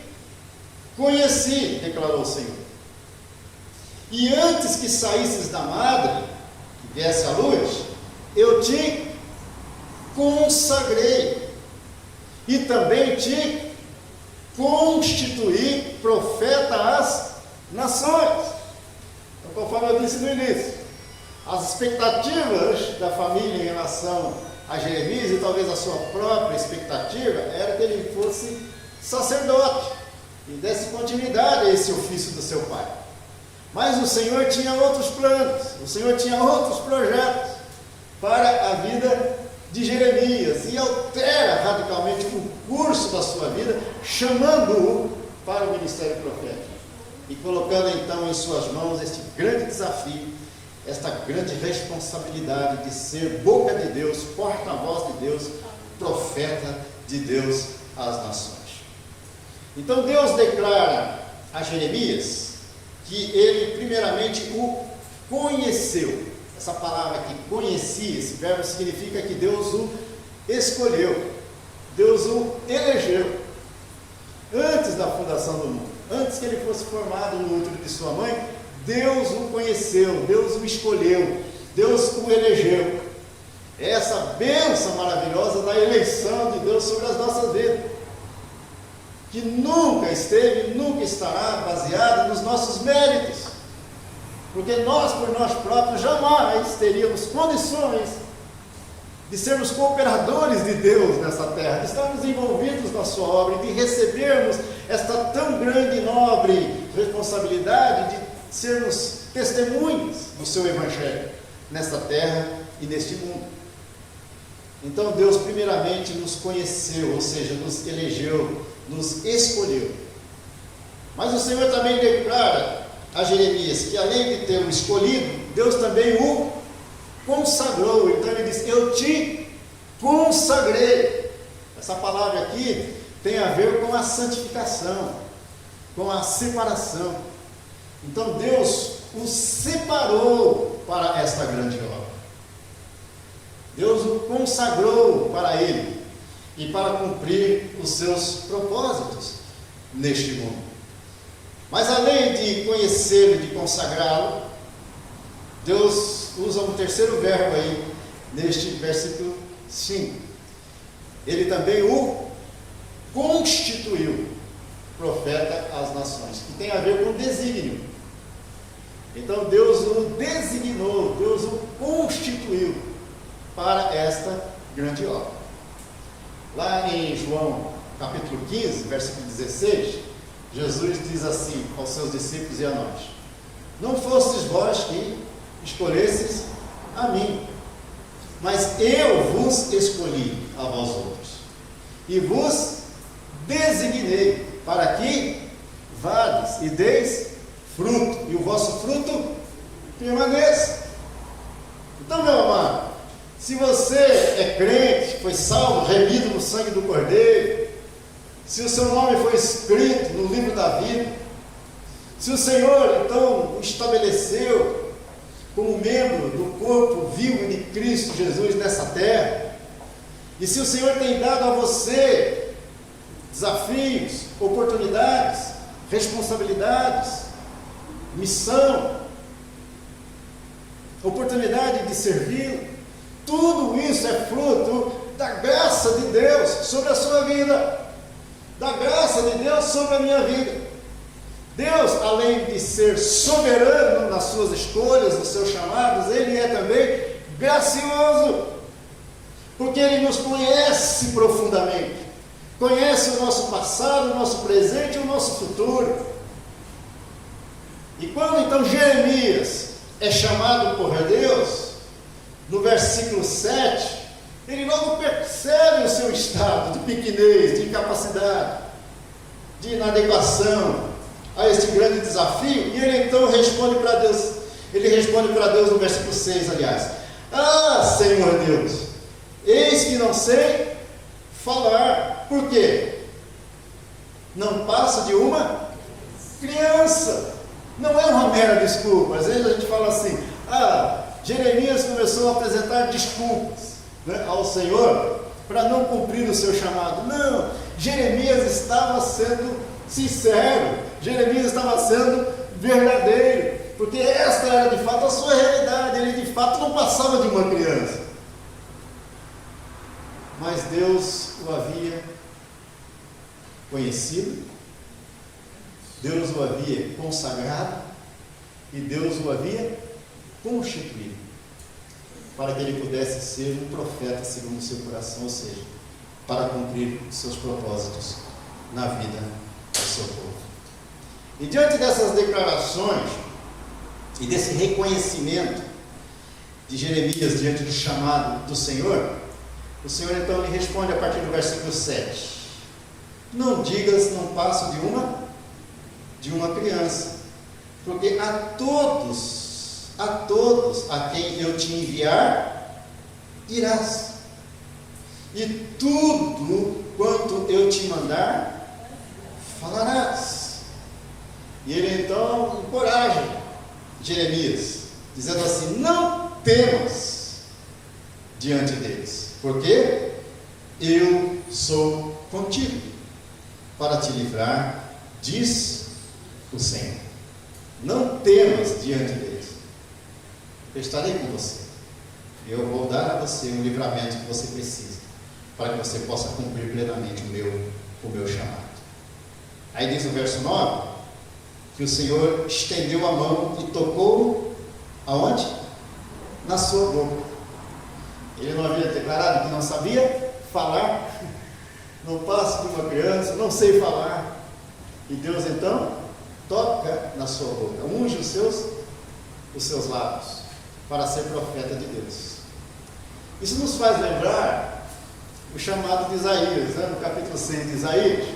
conheci, declarou o Senhor. E antes que saísses da madre, que viesse à luz, eu te consagrei e também te constituí profeta às nações. Então, conforme eu disse no início, as expectativas da família em relação a Jeremias, e talvez a sua própria expectativa, era que ele fosse sacerdote e desse continuidade a esse ofício do seu pai. Mas o Senhor tinha outros planos, o Senhor tinha outros projetos para a vida de Jeremias, e altera radicalmente o curso da sua vida, chamando-o para o ministério profético e colocando então em suas mãos este grande desafio, esta grande responsabilidade de ser boca de Deus, porta-voz de Deus, profeta de Deus às nações. Então Deus declara a Jeremias que ele primeiramente o conheceu. Essa palavra aqui, conhecia, esse verbo significa que Deus o escolheu, Deus o elegeu, antes da fundação do mundo, antes que ele fosse formado no útero de sua mãe, Deus o conheceu, Deus o escolheu, Deus o elegeu. É essa bênção maravilhosa da eleição de Deus sobre as nossas vidas, que nunca esteve, nunca estará baseada nos nossos méritos, porque nós, por nós próprios, jamais teríamos condições de sermos cooperadores de Deus nessa terra, de estarmos envolvidos na sua obra, de recebermos esta tão grande e nobre responsabilidade de sermos testemunhas do seu Evangelho nesta terra e neste mundo. Então Deus primeiramente nos conheceu, ou seja, nos elegeu, nos escolheu. Mas o Senhor também declara a Jeremias que, além de ter o escolhido, Deus também o consagrou. Então ele diz: eu te consagrei. Essa palavra aqui tem a ver com a santificação, com a separação. Então Deus o separou para esta grande obra. Deus o consagrou para ele e para cumprir os seus propósitos neste mundo. Mas além de conhecê-lo e de consagrá-lo, Deus usa um terceiro verbo aí, neste versículo 5. Ele também o constituiu profeta às nações, que tem a ver com desígnio. Então Deus o designou, Deus o constituiu para esta grande obra. Lá em João capítulo 15, versículo 16, Jesus diz assim aos seus discípulos e a nós: não fostes vós que escolhestes a mim, mas eu vos escolhi a vós outros, e vos designei para que vades e deis fruto, e o vosso fruto permaneça. Então, meu amado, se você é crente, foi salvo, remido no sangue do Cordeiro, se o seu nome foi escrito no livro da vida, se o Senhor então o estabeleceu como membro do corpo vivo de Cristo Jesus nessa terra, e se o Senhor tem dado a você desafios, oportunidades, responsabilidades, missão, oportunidade de servir, tudo isso é fruto da graça de Deus sobre a sua vida, da graça de Deus sobre a minha vida. Deus, além de ser soberano nas suas escolhas, nos seus chamados, Ele é também gracioso, porque Ele nos conhece profundamente, conhece o nosso passado, o nosso presente e o nosso futuro. E quando então Jeremias é chamado por Deus, no versículo 7, ele logo percebe o seu estado de pequenez, de incapacidade, de inadequação a este grande desafio, e ele então responde para Deus. Ele responde para Deus no versículo 6, aliás: ah, Senhor Deus, eis que não sei falar. Por quê? Não passo de uma criança. Não é uma mera desculpa. Às vezes a gente fala assim: ah, Jeremias começou a apresentar desculpas, né, ao Senhor para não cumprir o seu chamado. Não, Jeremias estava sendo sincero, Jeremias estava sendo verdadeiro, porque esta era de fato a sua realidade. Ele de fato não passava de uma criança, mas Deus o havia conhecido, Deus o havia consagrado e Deus o havia constituído para que ele pudesse ser um profeta segundo o seu coração, ou seja, para cumprir os seus propósitos na vida do seu povo. E diante dessas declarações e desse reconhecimento de Jeremias diante do chamado do Senhor, o Senhor então lhe responde a partir do versículo 7: não digas, não passo de uma criança, porque a todos a quem eu te enviar, irás, e tudo quanto eu te mandar, falarás. E ele então encoraja Jeremias, dizendo assim: não temas diante deles, porque eu sou contigo para te livrar, diz o Senhor. Não temas diante deles, eu estarei com você, eu vou dar a você o livramento que você precisa, para que você possa cumprir plenamente o meu chamado. Aí diz no verso 9, que o Senhor estendeu a mão e tocou aonde? Na sua boca. Ele não havia declarado que não sabia falar? Não passo de uma criança, não sei falar. E Deus então toca na sua boca, unge os seus lábios para ser profeta de Deus. Isso nos faz lembrar o chamado de Isaías, né? No capítulo 100 de Isaías,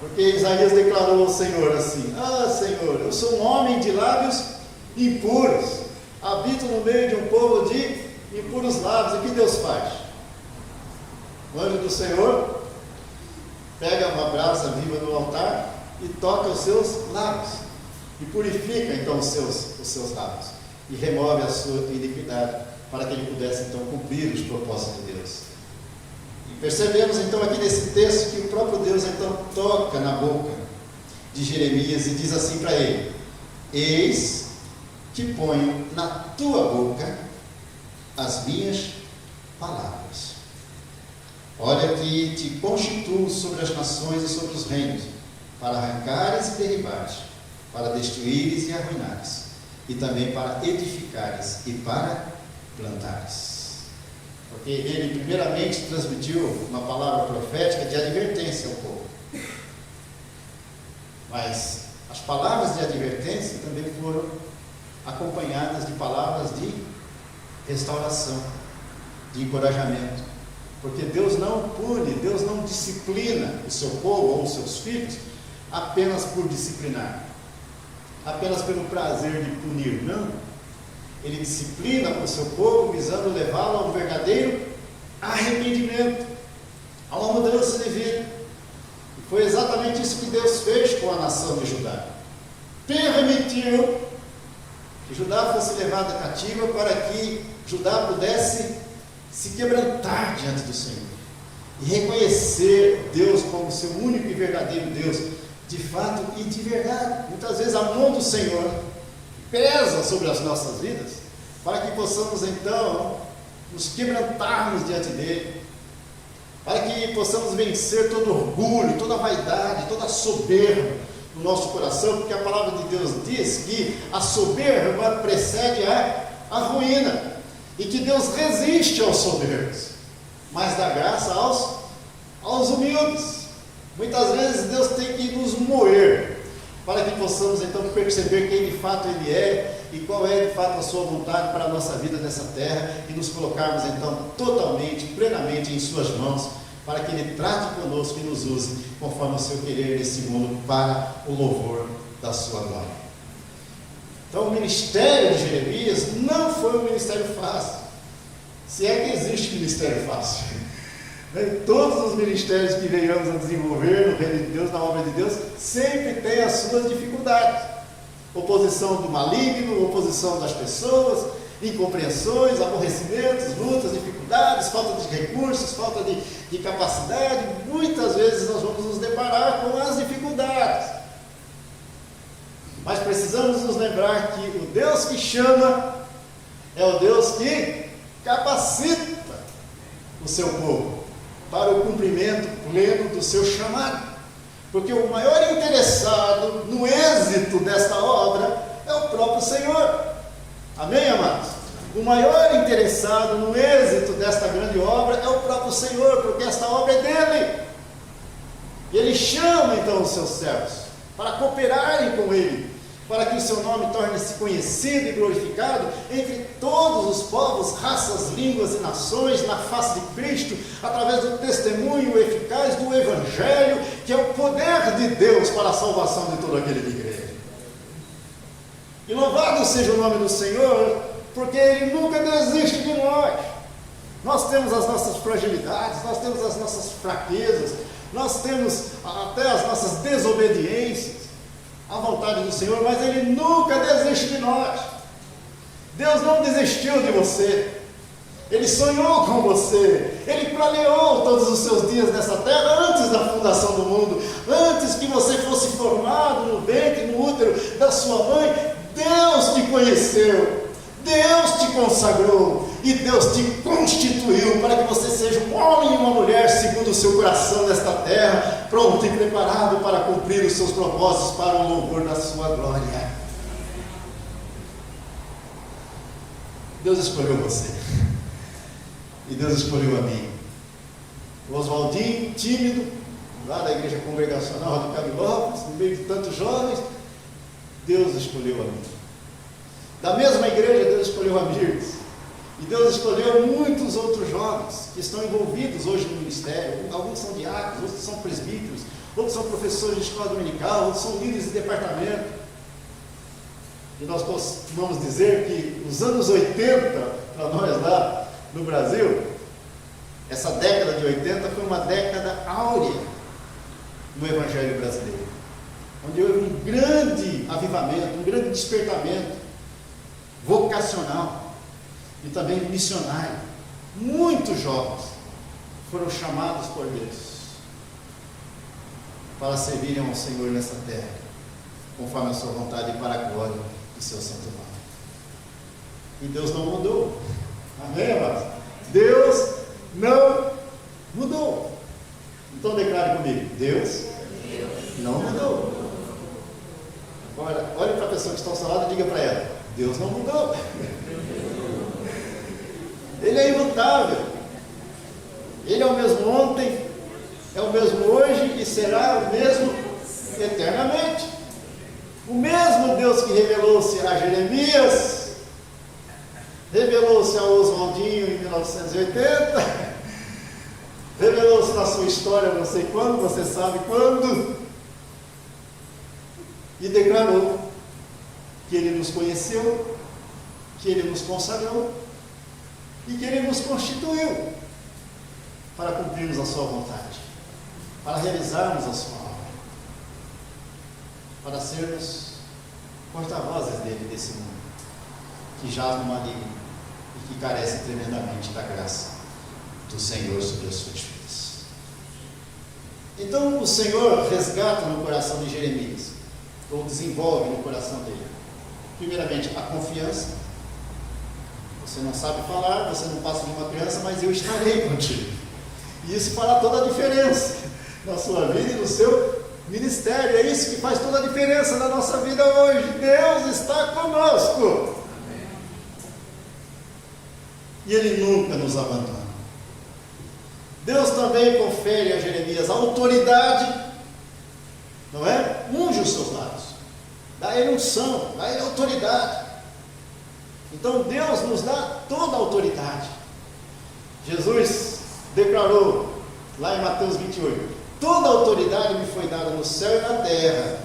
porque Isaías declarou ao Senhor assim: ah, Senhor, eu sou um homem de lábios impuros, habito no meio de um povo de impuros lábios. E o que Deus faz? O anjo do Senhor pega uma brasa viva do altar e toca os seus lábios, e purifica então os seus lábios, e remove a sua iniquidade, para que ele pudesse então cumprir os propósitos de Deus. E percebemos então aqui nesse texto que o próprio Deus então toca na boca de Jeremias e diz assim para ele: eis que ponho na tua boca as minhas palavras. Olha que te constituo sobre as nações e sobre os reinos, para arrancares e derribares, para destruíres e arruinares, e também para edificares e para plantares. Porque ele primeiramente transmitiu uma palavra profética de advertência ao povo. Mas as palavras de advertência também foram acompanhadas de palavras de restauração, de encorajamento. Porque Deus não pune, Deus não disciplina o seu povo ou os seus filhos apenas por disciplinar, apenas pelo prazer de punir, não. Ele disciplina o seu povo visando levá-lo a um verdadeiro arrependimento, a uma mudança de vida. E foi exatamente isso que Deus fez com a nação de Judá. Permitiu que Judá fosse levada cativa para que Judá pudesse se quebrantar diante do Senhor e reconhecer Deus como seu único e verdadeiro Deus, de fato e de verdade. Muitas vezes a mão do Senhor pesa sobre as nossas vidas, para que possamos então nos quebrantarmos diante dele, para que possamos vencer todo orgulho, toda vaidade, toda soberba no nosso coração, porque a palavra de Deus diz que a soberba precede a ruína, e que Deus resiste aos soberbos, mas dá graça aos humildes. Muitas vezes Deus tem que nos moer, para que possamos então perceber quem de fato Ele é, e qual é de fato a sua vontade para a nossa vida nessa terra, e nos colocarmos então totalmente, plenamente em suas mãos, para que Ele trate conosco e nos use conforme o seu querer nesse mundo, para o louvor da sua glória. Então o ministério de Jeremias não foi um ministério fácil, se é que existe ministério fácil. Todos os ministérios que venhamos a desenvolver no reino de Deus, na obra de Deus, sempre tem as suas dificuldades. Oposição do maligno, oposição das pessoas, incompreensões, aborrecimentos, lutas, dificuldades, falta de recursos, falta de capacidade. Muitas vezes nós vamos nos deparar com as dificuldades. Mas precisamos nos lembrar que o Deus que chama é o Deus que capacita o seu povo para o cumprimento pleno do seu chamado. Porque o maior interessado no êxito desta obra é o próprio Senhor. Amém, amados? O maior interessado no êxito desta grande obra é o próprio Senhor, porque esta obra é dele. E Ele chama então os seus servos para cooperarem com Ele, para que o seu nome torne-se conhecido e glorificado entre todos os povos, raças, línguas e nações, na face de Cristo, através do testemunho eficaz do Evangelho, que é o poder de Deus para a salvação de todo aquele que crê. E louvado seja o nome do Senhor, porque Ele nunca desiste de nós. Nós temos as nossas fragilidades, nós temos as nossas fraquezas, nós temos até as nossas desobediências à vontade do Senhor, mas Ele nunca desiste de nós. Deus não desistiu de você. Ele sonhou com você. Ele planeou todos os seus dias nessa terra antes da fundação do mundo, antes que você fosse formado no ventre, no útero da sua mãe. Deus te conheceu, Deus te consagrou e Deus te constituiu para que você seja um homem e uma mulher segundo o seu coração nesta terra, pronto e preparado para cumprir os seus propósitos para o louvor da sua glória. Deus escolheu você e Deus escolheu a mim. O Oswaldinho, tímido, lá da igreja congregacional do Cabilópolis, no meio de tantos jovens, Deus escolheu a mim. Da mesma igreja, Deus escolheu a Mirtes. E Deus escolheu muitos outros jovens que estão envolvidos hoje no ministério. Alguns são diáconos, outros são presbíteros, outros são professores de escola dominical, outros são líderes de departamento. E nós costumamos dizer que os anos 80, para nós lá no Brasil, essa década de 80 foi uma década áurea no Evangelho brasileiro, onde houve um grande avivamento, um grande despertamento vocacional e também missionário. Muitos jovens foram chamados por Deus para servirem ao Senhor nessa terra, conforme a sua vontade e para a glória do seu santo nome. E Deus não mudou. Amém, amados? Deus não mudou. Então declare comigo: Deus não mudou. Olha para a pessoa que está ao seu lado e diga para ela: Deus não mudou. Ele é imutável. Ele é o mesmo ontem, é o mesmo hoje e será o mesmo eternamente. O mesmo Deus que revelou-se a Jeremias, revelou-se a Oswaldinho em 1980, revelou-se na sua história, não sei quando, você sabe quando, e declarou que Ele nos conheceu, que Ele nos consagrou e que Ele nos constituiu para cumprirmos a sua vontade, para realizarmos a sua obra, para sermos porta-vozes dele nesse mundo que jaz no maligno e que carece tremendamente da graça do Senhor sobre as suas vidas. Então o Senhor resgata no coração de Jeremias, ou desenvolve no coração dele, primeiramente a confiança. Você não sabe falar, você não passa de uma criança, mas eu estarei contigo. E isso fará toda a diferença na sua vida e no seu ministério. É isso que faz toda a diferença na nossa vida hoje. Deus está conosco. E Ele nunca nos abandona. Deus também confere a Jeremias autoridade, não é? Unge os seus lábios, dá a ele unção, dá a ele autoridade. Então Deus nos dá toda a autoridade. Jesus declarou lá em Mateus 28: toda a autoridade me foi dada no céu e na terra.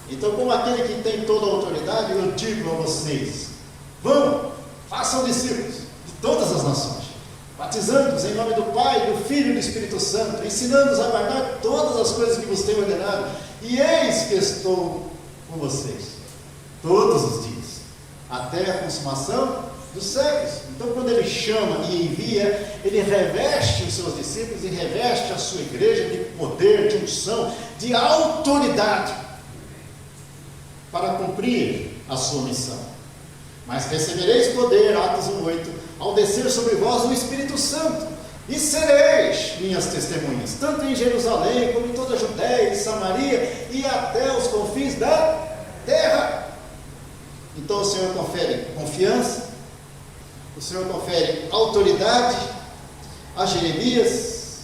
Então, como aquele que tem toda a autoridade, eu digo a vocês: vão, façam discípulos de todas as nações, batizando-os em nome do Pai, do Filho e do Espírito Santo, ensinando-os a guardar todas as coisas que vos tenho ordenado, e eis que estou com vocês todos os dias, até a consumação dos séculos. Então, quando Ele chama e envia, Ele reveste os seus discípulos e reveste a sua igreja de poder, de unção, de autoridade para cumprir a sua missão. Mas recebereis poder, Atos 1:8, ao descer sobre vós o Espírito Santo, e sereis minhas testemunhas, tanto em Jerusalém, como em toda a Judéia e Samaria, e até os confins da terra. Então o Senhor confere confiança, o Senhor confere autoridade a Jeremias,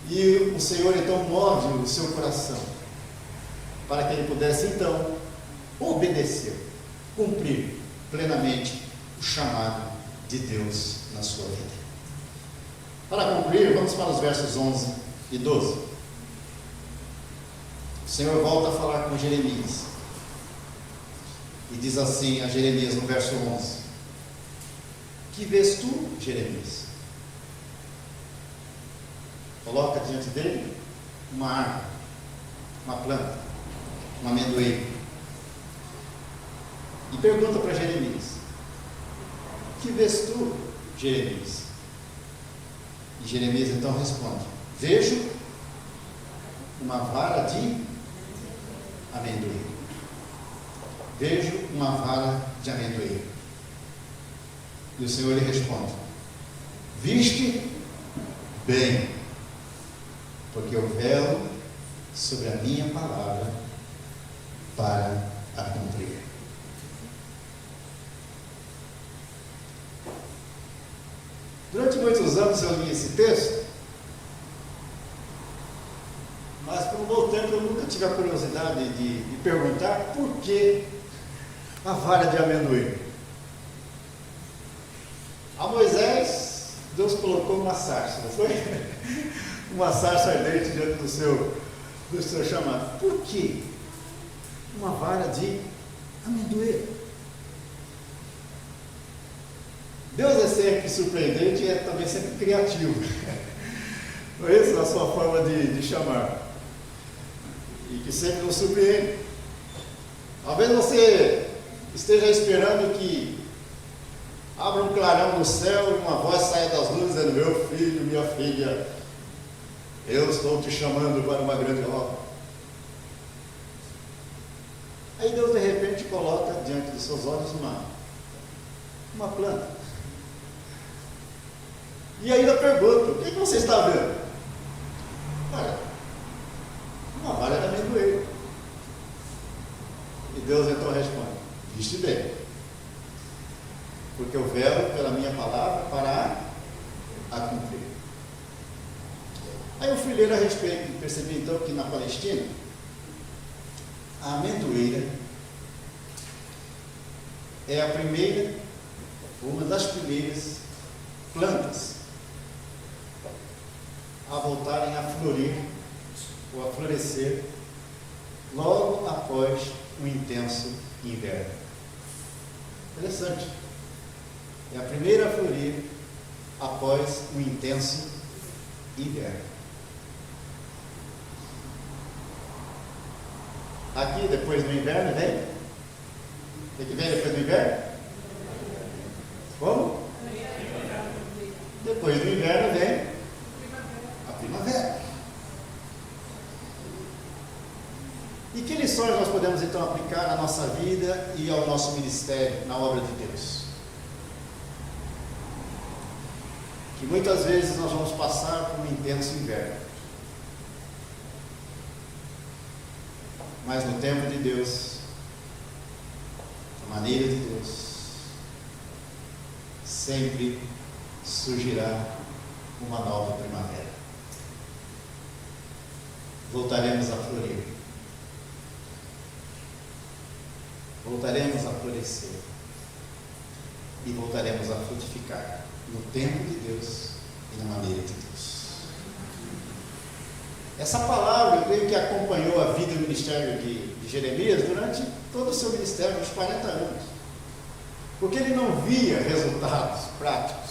e o Senhor então move o seu coração, para que ele pudesse então obedecer, cumprir plenamente o chamado de Deus na sua vida. Para concluir, vamos para os versos 11 e 12. O Senhor volta a falar com Jeremias, e diz assim a Jeremias no verso 11: que vês tu, Jeremias? Coloca diante dele uma árvore, uma planta, um amendoeiro, e pergunta para Jeremias: que vês tu, Jeremias? E Jeremias então responde: vejo uma vara de amendoeiro. Vejo uma vara de amendoeiro. E o Senhor lhe responde: viste bem, porque eu velo sobre a minha palavra para a cumprir. Durante muitos anos eu li esse texto, mas por um bom tempo eu nunca tive a curiosidade de perguntar por que a vara de amendoim. A Moisés, Deus colocou uma sarça, não foi? Uma sarça ardente diante do seu chamado. Por que uma vara de amendoeiro? Deus é sempre surpreendente e é também sempre criativo. Não é isso? Na sua forma de chamar. E que sempre nos surpreende. Talvez você esteja esperando que abra um clarão no céu e uma voz saia das luzes dizendo: meu filho, minha filha, eu estou te chamando para uma grande obra. Aí Deus de repente coloca diante dos seus olhos uma planta. E ainda pergunta: o que você está vendo? Olha, uma vara de amendoeira. E Deus então responde: viste bem, porque eu velo pela minha palavra para a cumprir. Aí eu fui ler a respeito e percebi então que na Palestina a amendoeira é a primeira, uma das primeiras plantas a voltarem a florir ou a florescer logo após um intenso inverno. Interessante. É a primeira a florir após um intenso inverno. Aqui, depois do inverno, vem? O que vem depois do inverno? Como? Depois do inverno vem a primavera. E que lições nós podemos então aplicar na nossa vida e ao nosso ministério, na obra de Deus? Que muitas vezes nós vamos passar por um intenso inverno. Mas no tempo de Deus, a maneira de Deus, sempre surgirá uma nova primavera. Voltaremos a florir. Voltaremos a florescer. E voltaremos a frutificar no tempo de Deus e na maneira de Deus. Essa palavra, eu creio que acompanhou a vida e o ministério de Jeremias durante todo o seu ministério, uns 40 anos. Porque ele não via resultados práticos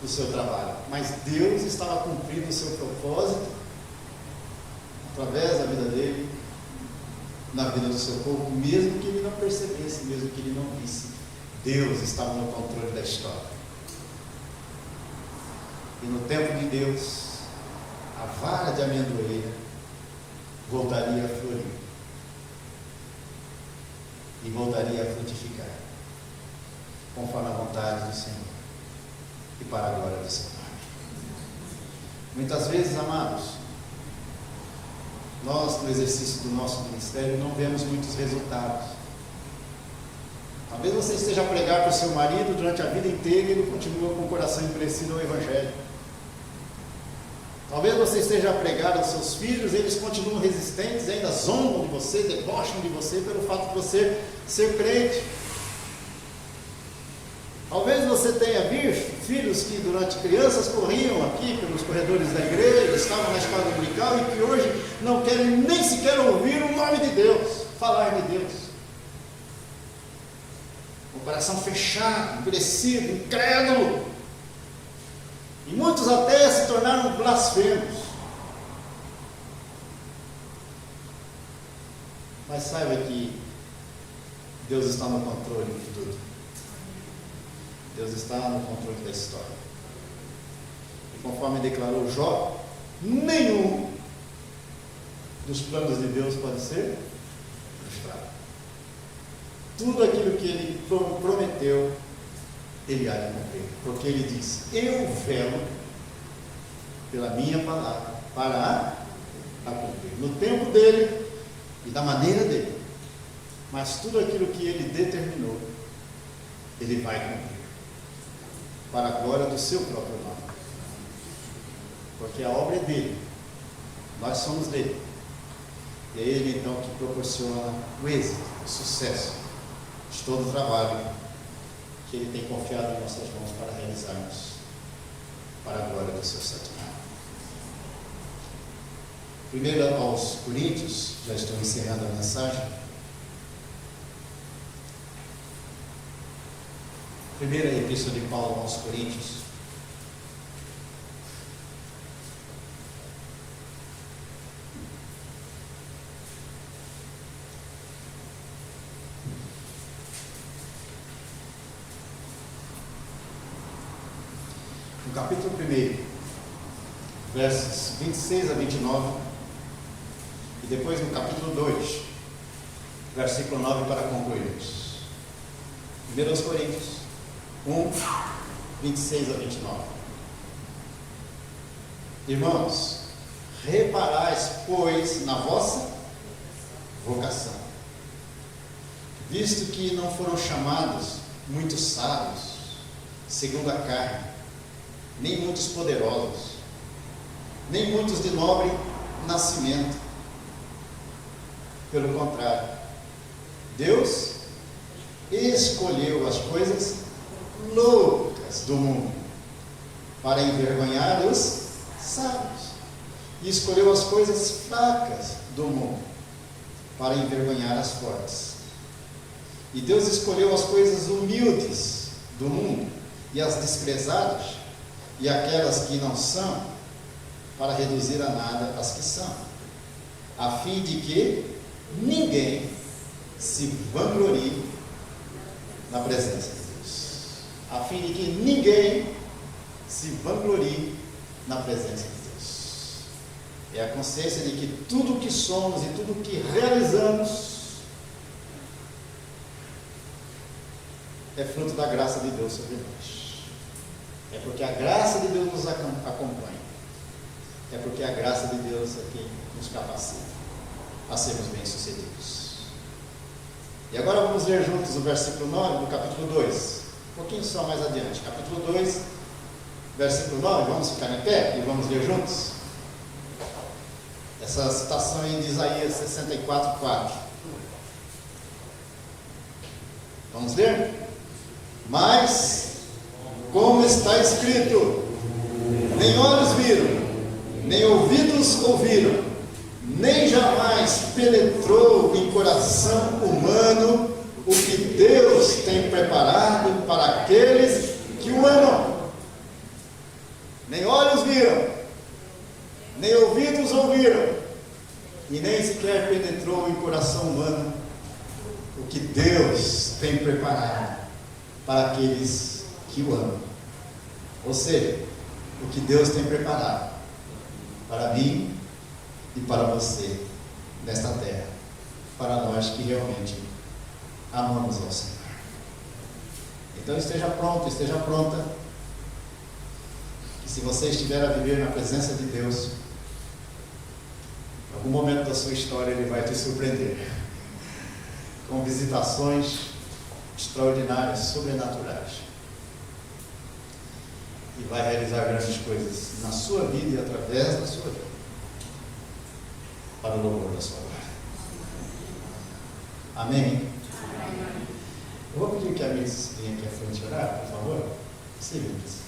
do seu trabalho, mas Deus estava cumprindo o seu propósito através da vida dele, na vida do seu povo, mesmo que ele não percebesse, mesmo que ele não visse. Deus estava no controle da história. E no tempo de Deus, a vara de amendoeira voltaria a florir e voltaria a frutificar, conforme a vontade do Senhor e para a glória do seu nome. Muitas vezes, amados, nós no exercício do nosso ministério não vemos muitos resultados. Talvez você esteja a pregar para o seu marido durante a vida inteira e ele continua com o coração endurecido ao Evangelho. Talvez você esteja a pregar aos seus filhos e eles continuam resistentes, ainda zombam de você, debocham de você pelo fato de você ser crente. Talvez você tenha visto filhos que durante crianças corriam aqui pelos corredores da igreja, estavam na escola dominical e que hoje não querem nem sequer ouvir o nome de Deus, falar de Deus. Com o coração fechado, endurecido, incrédulo. E muitos até se tornaram blasfemos. Mas saiba que Deus está no controle de tudo. Deus está no controle da história. E conforme declarou Jó, nenhum dos planos de Deus pode ser frustrado. Tudo aquilo que ele prometeu, ele há de cumprir, porque ele diz: eu velo pela minha palavra para a cumprir, no tempo dele e da maneira dele, mas tudo aquilo que ele determinou, ele vai cumprir, para a glória do seu próprio nome, porque a obra é dele, nós somos dele, e é ele então que proporciona o êxito, o sucesso de todo o trabalho que ele tem confiado em nossas mãos para realizarmos para a glória do seu santo nome. Primeiro aos Coríntios, já estou encerrando a mensagem. Primeira epístola de Paulo aos Coríntios. No capítulo 1, versos 26 a 29, e depois no capítulo 2, versículo 9, para concluirmos. 1 Coríntios 1, 26 a 29. Irmãos, reparais, pois, na vossa vocação, visto que não foram chamados muitos sábios, segundo a carne, nem muitos poderosos, nem muitos de nobre nascimento. Pelo contrário, Deus escolheu as coisas loucas do mundo para envergonhar os sábios, e escolheu as coisas fracas do mundo para envergonhar as fortes. E Deus escolheu as coisas humildes do mundo e as desprezadas e aquelas que não são, para reduzir a nada as que são, a fim de que ninguém se vanglorie na presença de Deus. A fim de que ninguém se vanglorie na presença de Deus. É a consciência de que tudo o que somos e tudo o que realizamos é fruto da graça de Deus sobre nós. É porque a graça de Deus nos acompanha. É porque a graça de Deus é quem nos capacita a sermos bem-sucedidos. E agora vamos ler juntos o versículo 9 do capítulo 2. Um pouquinho só mais adiante. Capítulo 2, versículo 9. Vamos ficar em pé e vamos ler juntos? Essa citação aí de Isaías 64:4. Vamos ler? Mas, como está escrito, nem olhos viram, nem ouvidos ouviram, nem jamais penetrou em coração humano o que Deus tem preparado para aqueles que o amam. Nem olhos viram, nem ouvidos ouviram, e nem sequer penetrou em coração humano o que Deus tem preparado para aqueles que o amam. Ou seja, o que Deus tem preparado para mim e para você nesta terra, para nós que realmente amamos ao Senhor. Então esteja pronto, esteja pronta, que se você estiver a viver na presença de Deus, em algum momento da sua história Ele vai te surpreender com visitações extraordinárias, sobrenaturais, e vai realizar grandes coisas na sua vida e através da sua vida, para o louvor da sua glória. Amém? Eu vou pedir que a Miss venha aqui à frente orar, por favor. Simples.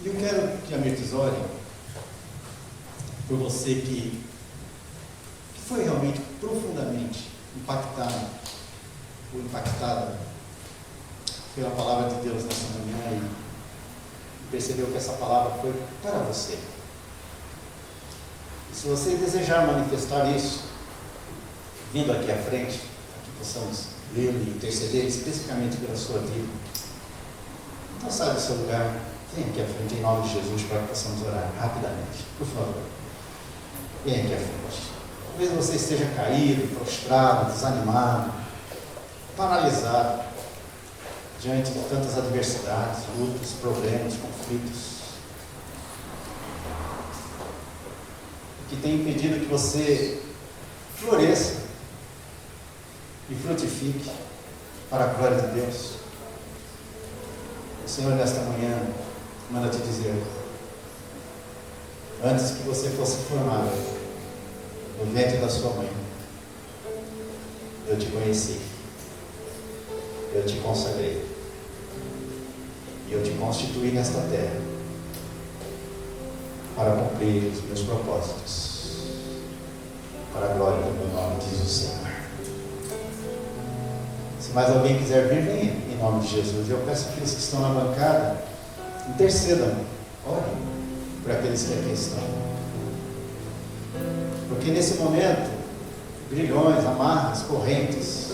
E eu quero que a Mirtes ore por você que foi realmente profundamente impactado ou impactada pela palavra de Deus nessa manhã e percebeu que essa palavra foi para você. E se você desejar manifestar isso, vindo aqui à frente, para que possamos ler e interceder especificamente pela sua vida, então sai do seu lugar, venha aqui à frente em nome de Jesus para que possamos orar rapidamente, por favor. Venha aqui à frente. Talvez você esteja caído, prostrado, desanimado, paralisado diante de tantas adversidades, lutas, problemas, conflitos, que tem impedido que você floresça e frutifique para a glória de Deus. O Senhor nesta manhã manda te dizer: antes que você fosse formado no ventre da sua mãe, eu te conheci, eu te consagrei e eu te constituí nesta terra para cumprir os meus propósitos, para a glória do meu nome, diz o Senhor. Se mais alguém quiser vir, venha em nome de Jesus. Eu peço que os que estão na bancada intercedam, orem por aqueles que aqui estão. Porque nesse momento, grilhões, amarras, correntes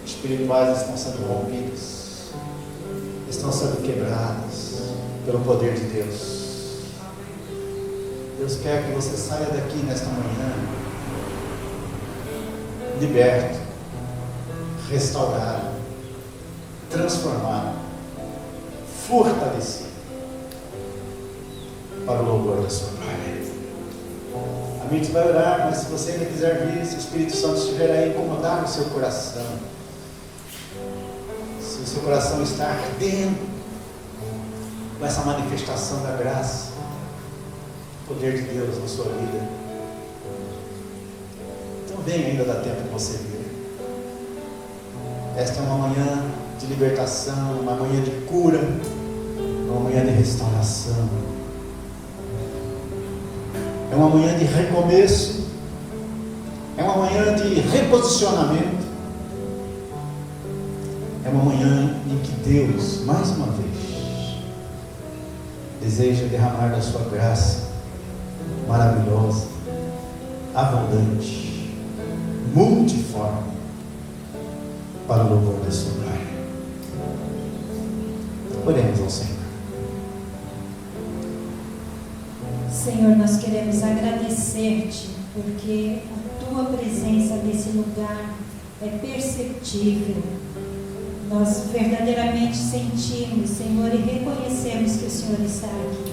espirituais estão sendo rompidas, estão sendo quebradas pelo poder de Deus. Deus quer que você saia daqui nesta manhã liberto, restaurado, transformado, fortalecido para o louvor da sua glória. A gente vai orar, mas se você ainda quiser vir, se o Espírito Santo estiver aí incomodar no seu coração, se o seu coração está ardendo com essa manifestação da graça, o poder de Deus na sua vida, então vem, ainda dá tempo de você vir. Esta é uma manhã de libertação, uma manhã de cura, uma manhã de restauração, é uma manhã de recomeço, é uma manhã de reposicionamento, é uma manhã em que Deus, mais uma vez, deseja derramar da sua graça maravilhosa, abundante, multiforme, para o louvor da sua glória. Oremos ao Senhor. Senhor, nós queremos agradecer-te, porque a tua presença nesse lugar é perceptível. Nós verdadeiramente sentimos, Senhor, e reconhecemos que o Senhor está aqui.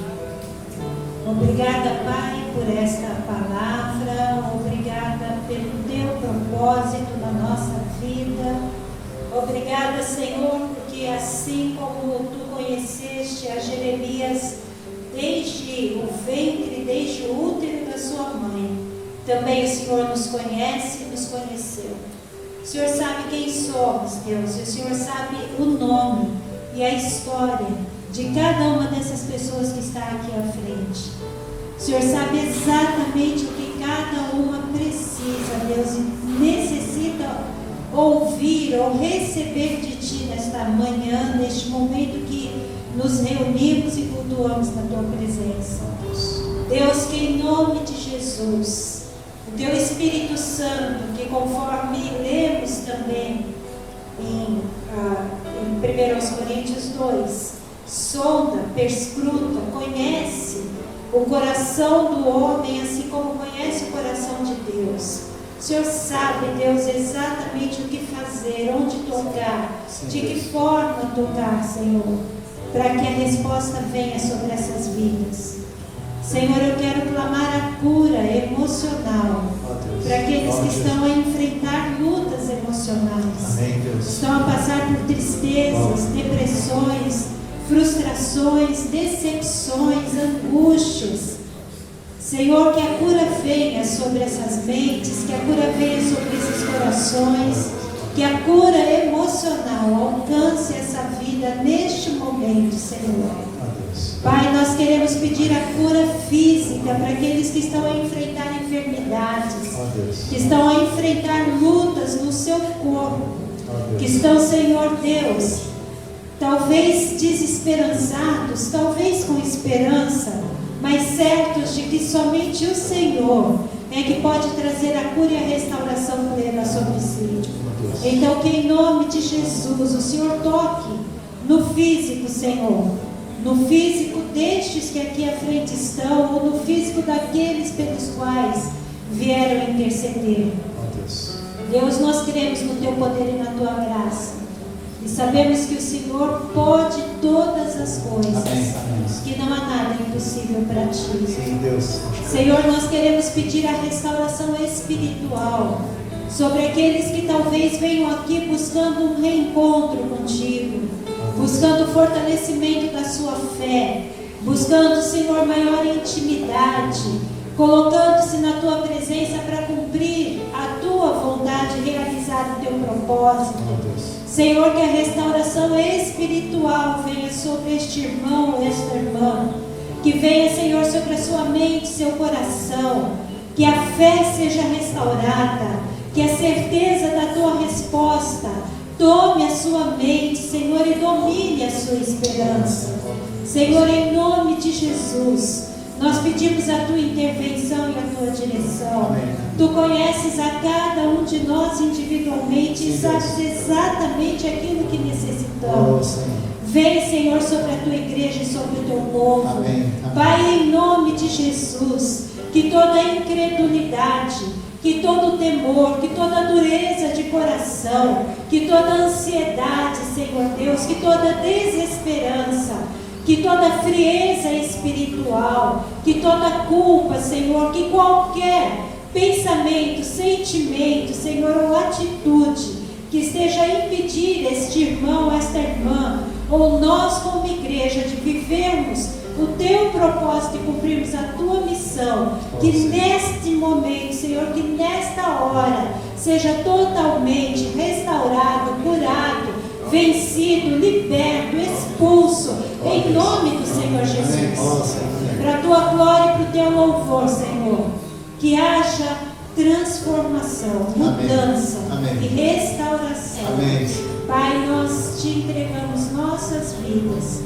Obrigada, Pai, por esta palavra, obrigada pelo teu propósito na nossa vida. Obrigada, Senhor, porque assim como tu conheceste a Jeremias desde o ventre, desde o útero da sua mãe, também o Senhor nos conhece e nos conheceu. O Senhor sabe quem somos, Deus, e o Senhor sabe o nome e a história de cada uma dessas pessoas que está aqui à frente. O Senhor sabe exatamente o que cada uma precisa, Deus, e necessita ouvir ou receber de Ti nesta manhã, neste momento que nos reunimos e cultuamos na Tua presença. Deus, que em nome de Jesus, o Teu Espírito Santo, que conforme lemos também em 1 Coríntios 2, sonda, perscruta, conhece o coração do homem, assim como conhece o coração de Deus. O Senhor sabe, Deus, exatamente o que fazer, onde tocar, de que forma tocar, Senhor, para que a resposta venha sobre essas vidas. Senhor, eu quero clamar a cura emocional para aqueles que estão a enfrentar lutas emocionais. Amém, Deus. Estão a passar por tristezas, depressões, frustrações, decepções, angústias. Senhor, que a cura venha sobre essas mentes, que a cura venha sobre esses corações, que a cura emocional alcance essa vida neste momento, Senhor. Pai, nós queremos pedir a cura física para aqueles que estão a enfrentar enfermidades, que estão a enfrentar lutas no seu corpo, que estão, Senhor Deus, talvez desesperançados, talvez com esperança, mas certos de que somente o Senhor é que pode trazer a cura e a restauração plena sobre si. Então, que em nome de Jesus o Senhor toque no físico, Senhor, no físico destes que aqui à frente estão, ou no físico daqueles pelos quais vieram interceder. Deus, nós cremos no Teu poder e na Tua graça. E sabemos que o Senhor pode todas as coisas. Amém. Que não há nada impossível para Ti. Sim, Deus. Senhor, nós queremos pedir a restauração espiritual sobre aqueles que talvez venham aqui buscando um reencontro contigo, buscando o fortalecimento da sua fé, buscando, Senhor, maior intimidade, colocando-se na Tua presença para cumprir a Tua vontade e realizar o Teu propósito. Senhor, que a restauração espiritual venha sobre este irmão ou esta irmã, que venha, Senhor, sobre a sua mente, seu coração, que a fé seja restaurada, que a certeza da Tua resposta tome a sua mente, Senhor, e domine a sua esperança. Senhor, em nome de Jesus, nós pedimos a Tua intervenção e a Tua direção. Amém. Tu conheces a cada um de nós individualmente e sabes exatamente aquilo que necessitamos. Vem, Senhor, sobre a Tua igreja e sobre o Teu povo. Amém. Amém. Pai, em nome de Jesus, que toda incredulidade, que todo temor, que toda dureza de coração, que toda ansiedade, Senhor Deus, que toda desesperança, que toda frieza espiritual, que toda culpa, Senhor, que qualquer pensamento, sentimento, Senhor, ou atitude que esteja a impedir este irmão, esta irmã, ou nós como igreja de vivermos o teu propósito e cumprirmos a tua missão, que neste momento, Senhor, que nesta hora seja totalmente restaurado, curado, vencido, liberto, expulso, em nome do Senhor Jesus, para a tua glória e para o teu louvor, Senhor, que haja transformação, mudança e restauração. Pai, nós te entregamos nossas vidas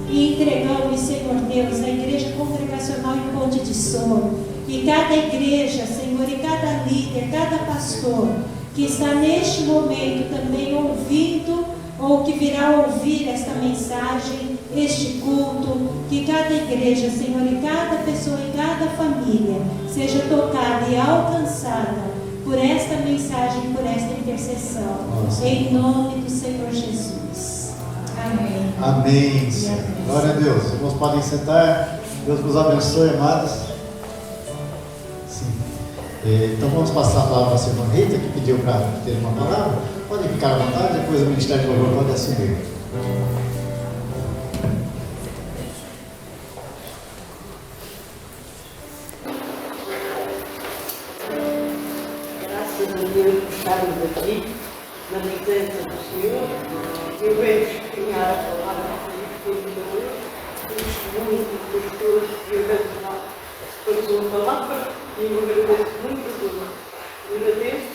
e entregamos, Senhor Deus, a igreja congregacional em Ponte de Souro, e cada igreja, Senhor, e cada líder, cada pastor que está neste momento também ouvindo ou que virá ouvir esta mensagem, este culto, que cada igreja, Senhor, e cada pessoa e cada família seja tocada e alcançada por esta mensagem, por esta intercessão. Em nome do Senhor Jesus. Amém. Amém. Glória a Deus. Os irmãos podem sentar. Deus vos abençoe, amados. Sim. Então vamos passar a palavra para a irmã Rita, que pediu para ter uma palavra. Podem ficar à vontade, depois o Ministério de Louvor pode assumir. Graças a Deus por estarmos aqui, na presença do Senhor. Eu venho testemunhar a palavra que foi Senhor, o testemunho das pessoas que eu vejo lá, passou a palavra, e eu agradeço muito a Deus. Eu agradeço,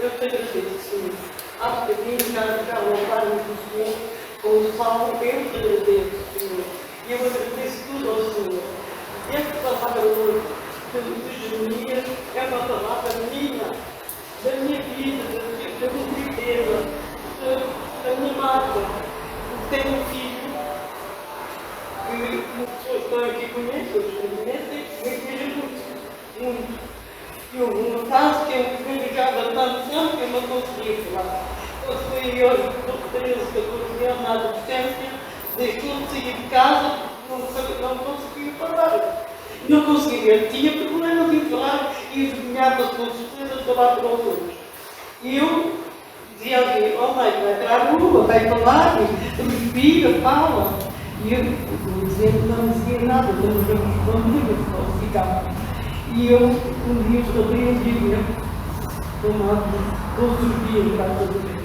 eu te agradeço, Senhor. Há bocadinho já louvaram o Senhor com o salmo, eu te agradeço, Senhor. E eu agradeço tudo ao Senhor. Esta palavra hoje, de Jeremias, é uma palavra minha, da minha vida, da minha tristeza, da minha mágoa. Tenho um filho, que as pessoas que estão aqui conhecem, os que conhecem, me querem muito. E houve uma fase que eu ligava tanto tempo que eu não conseguia falar. Quando foi eu, com 13, 14 anos, na adolescência, deixou de sair de casa, não conseguia falar. Não conseguia, tinha problemas em falar e envergonhava-se com certeza de falar para os outros. E eu dizia ali, oh mãe, vai para a rua, vai falar, respira, fala. E eu dizia que não dizia nada, não respondia, só ficava. E eu um dia abri um dia, tomava todos os dias para fazer.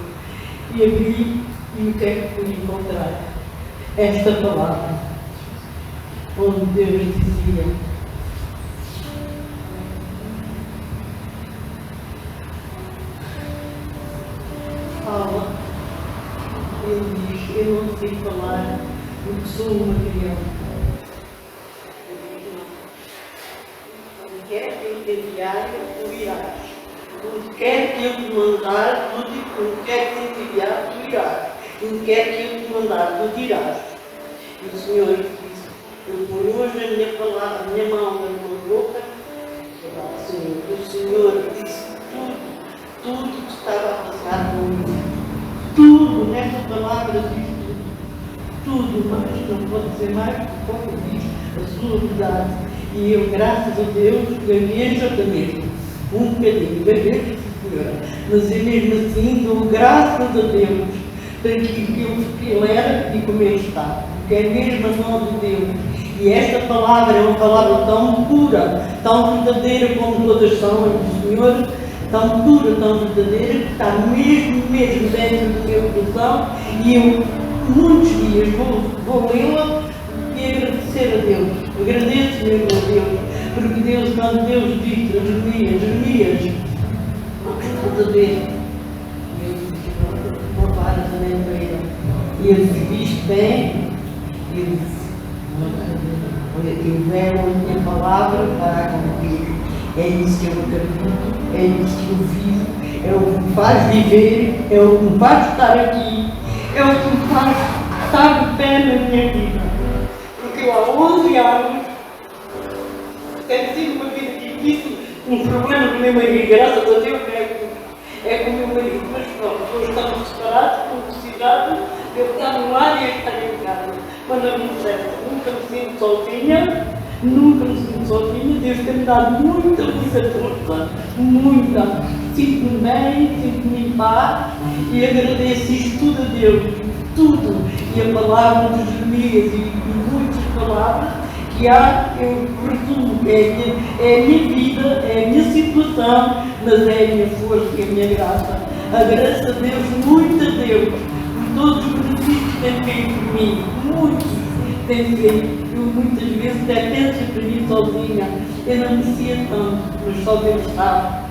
E abri e o que é que fui encontrar? Esta palavra, onde Deus dizia: fala. Ele diz: eu não sei falar porque sou uma criança. Onde quer que eu te enviar, tu irás. Onde quer que eu te mandar, onde quer que eu te enviar, tu irás. Onde quer que eu te mandar, tu dirás. E o Senhor disse: eu ponho hoje a minha palavra, a minha mão na tua boca. O Senhor disse tudo que estava a passar comigo. Tudo, nesta palavra diz tudo, mas não pode dizer mais porque diz a sua verdade. E eu, graças a Deus, ganhei exatamente um bocadinho, ganhei, mas eu mesmo assim dou graças a Deus daquilo que Ele era e como Ele está, porque é mesmo a mão de Deus. E esta palavra é uma palavra tão pura, tão verdadeira como todas são, do Senhor, tão pura, tão verdadeira, que está mesmo dentro do meu coração, e eu muitos dias vou lê-la e agradecer a Deus. Agradeço mesmo a Deus, porque Deus, quando Deus disse a Jeremias, estás a ver? Eu disse: uma vara também para ele. E ele disse: viste bem? E ele disse: eu venho a minha palavra para cumprir. É isso que eu acredito, é isso que eu vivo, é o que me faz viver, é o que me faz estar aqui, é o que me faz estar de pé na minha vida. Porque eu há 11 anos tenho sido uma vida difícil, um problema com o meu marido, graças a Deus é com o meu marido, mas pronto, hoje estamos separados, por necessidade, eu estar no ar e ele estar em casa. Mas não me interessa, nunca me sinto sozinha, Deus tem-me dado muita força, muita. Sinto-me bem, sinto-me em paz e agradeço isto tudo a Deus, tudo. E a palavra de Jeremias e muitas palavras que há, eu resumo, é a minha vida, é a minha situação, mas é a minha força e a minha graça. Agradeço a Deus, muito a Deus, por todos os benefícios que tem feito por mim, muitos tem feito. Eu muitas vezes até penso para mim sozinha, eu não merecia tanto, mas só Deus sabe.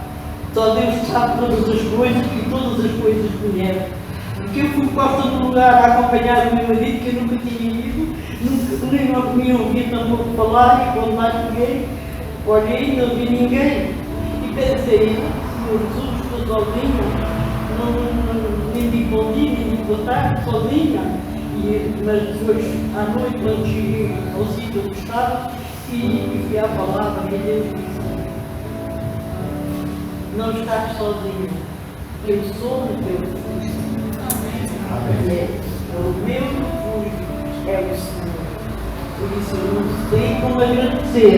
Só Deus sabe todas as coisas e todas as coisas conhece. Porque eu fui posta no lugar a acompanhar o meu marido, que eu nunca tinha ido, nem ouvi tampouco falar e contar ninguém. Olhei, não vi ninguém. E pensei, Senhor Jesus, estou sozinha, nem digo bom dia, nem digo boa tarde, sozinha. Mas depois, à noite, quando cheguei ao sítio onde estava, e vi a palavra, e Deus disse: não estás sozinho, eu sou o teu refúgio. O meu refúgio é o Senhor. Por isso eu não sei como agradecer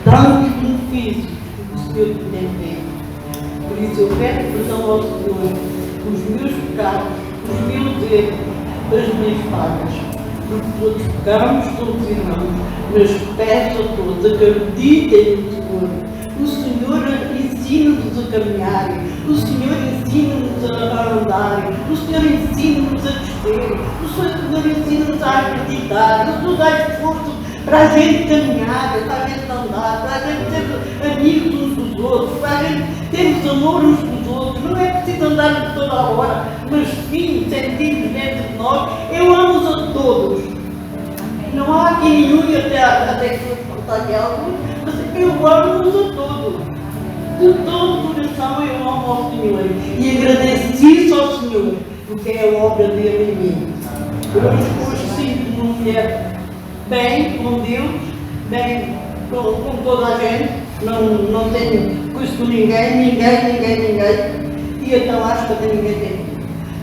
tantos benefícios que o Senhor me tem feito. Por isso eu peço perdão ao Senhor os meus pecados, os meus erros, as minhas falhas. Porque todos pecamos, todos erramos, mas peço a todos, acreditem no Senhor. O Senhor ensina-nos a caminhar, o Senhor ensina-nos a andar, o Senhor ensina-nos a descer, o Senhor ensina-nos a acreditar, o Senhor dá esforço para a gente caminhar, para a gente andar, para a gente ser amigos uns dos outros, para a gente termos amor uns dos outros. Não é preciso andar toda a hora, mas sim sentirmos dentro de nós, eu amo-os a todos. Não há aqui nenhum, e até que eu contar aqui alguns, mas eu amo-os a todos. De todo o coração eu amo ao Senhor e agradeço isso ao Senhor, porque é a obra dele em mim. Hoje sinto-me uma mulher bem com Deus, bem com toda a gente, não tenho coisa com ninguém, e então acho que até ninguém tem.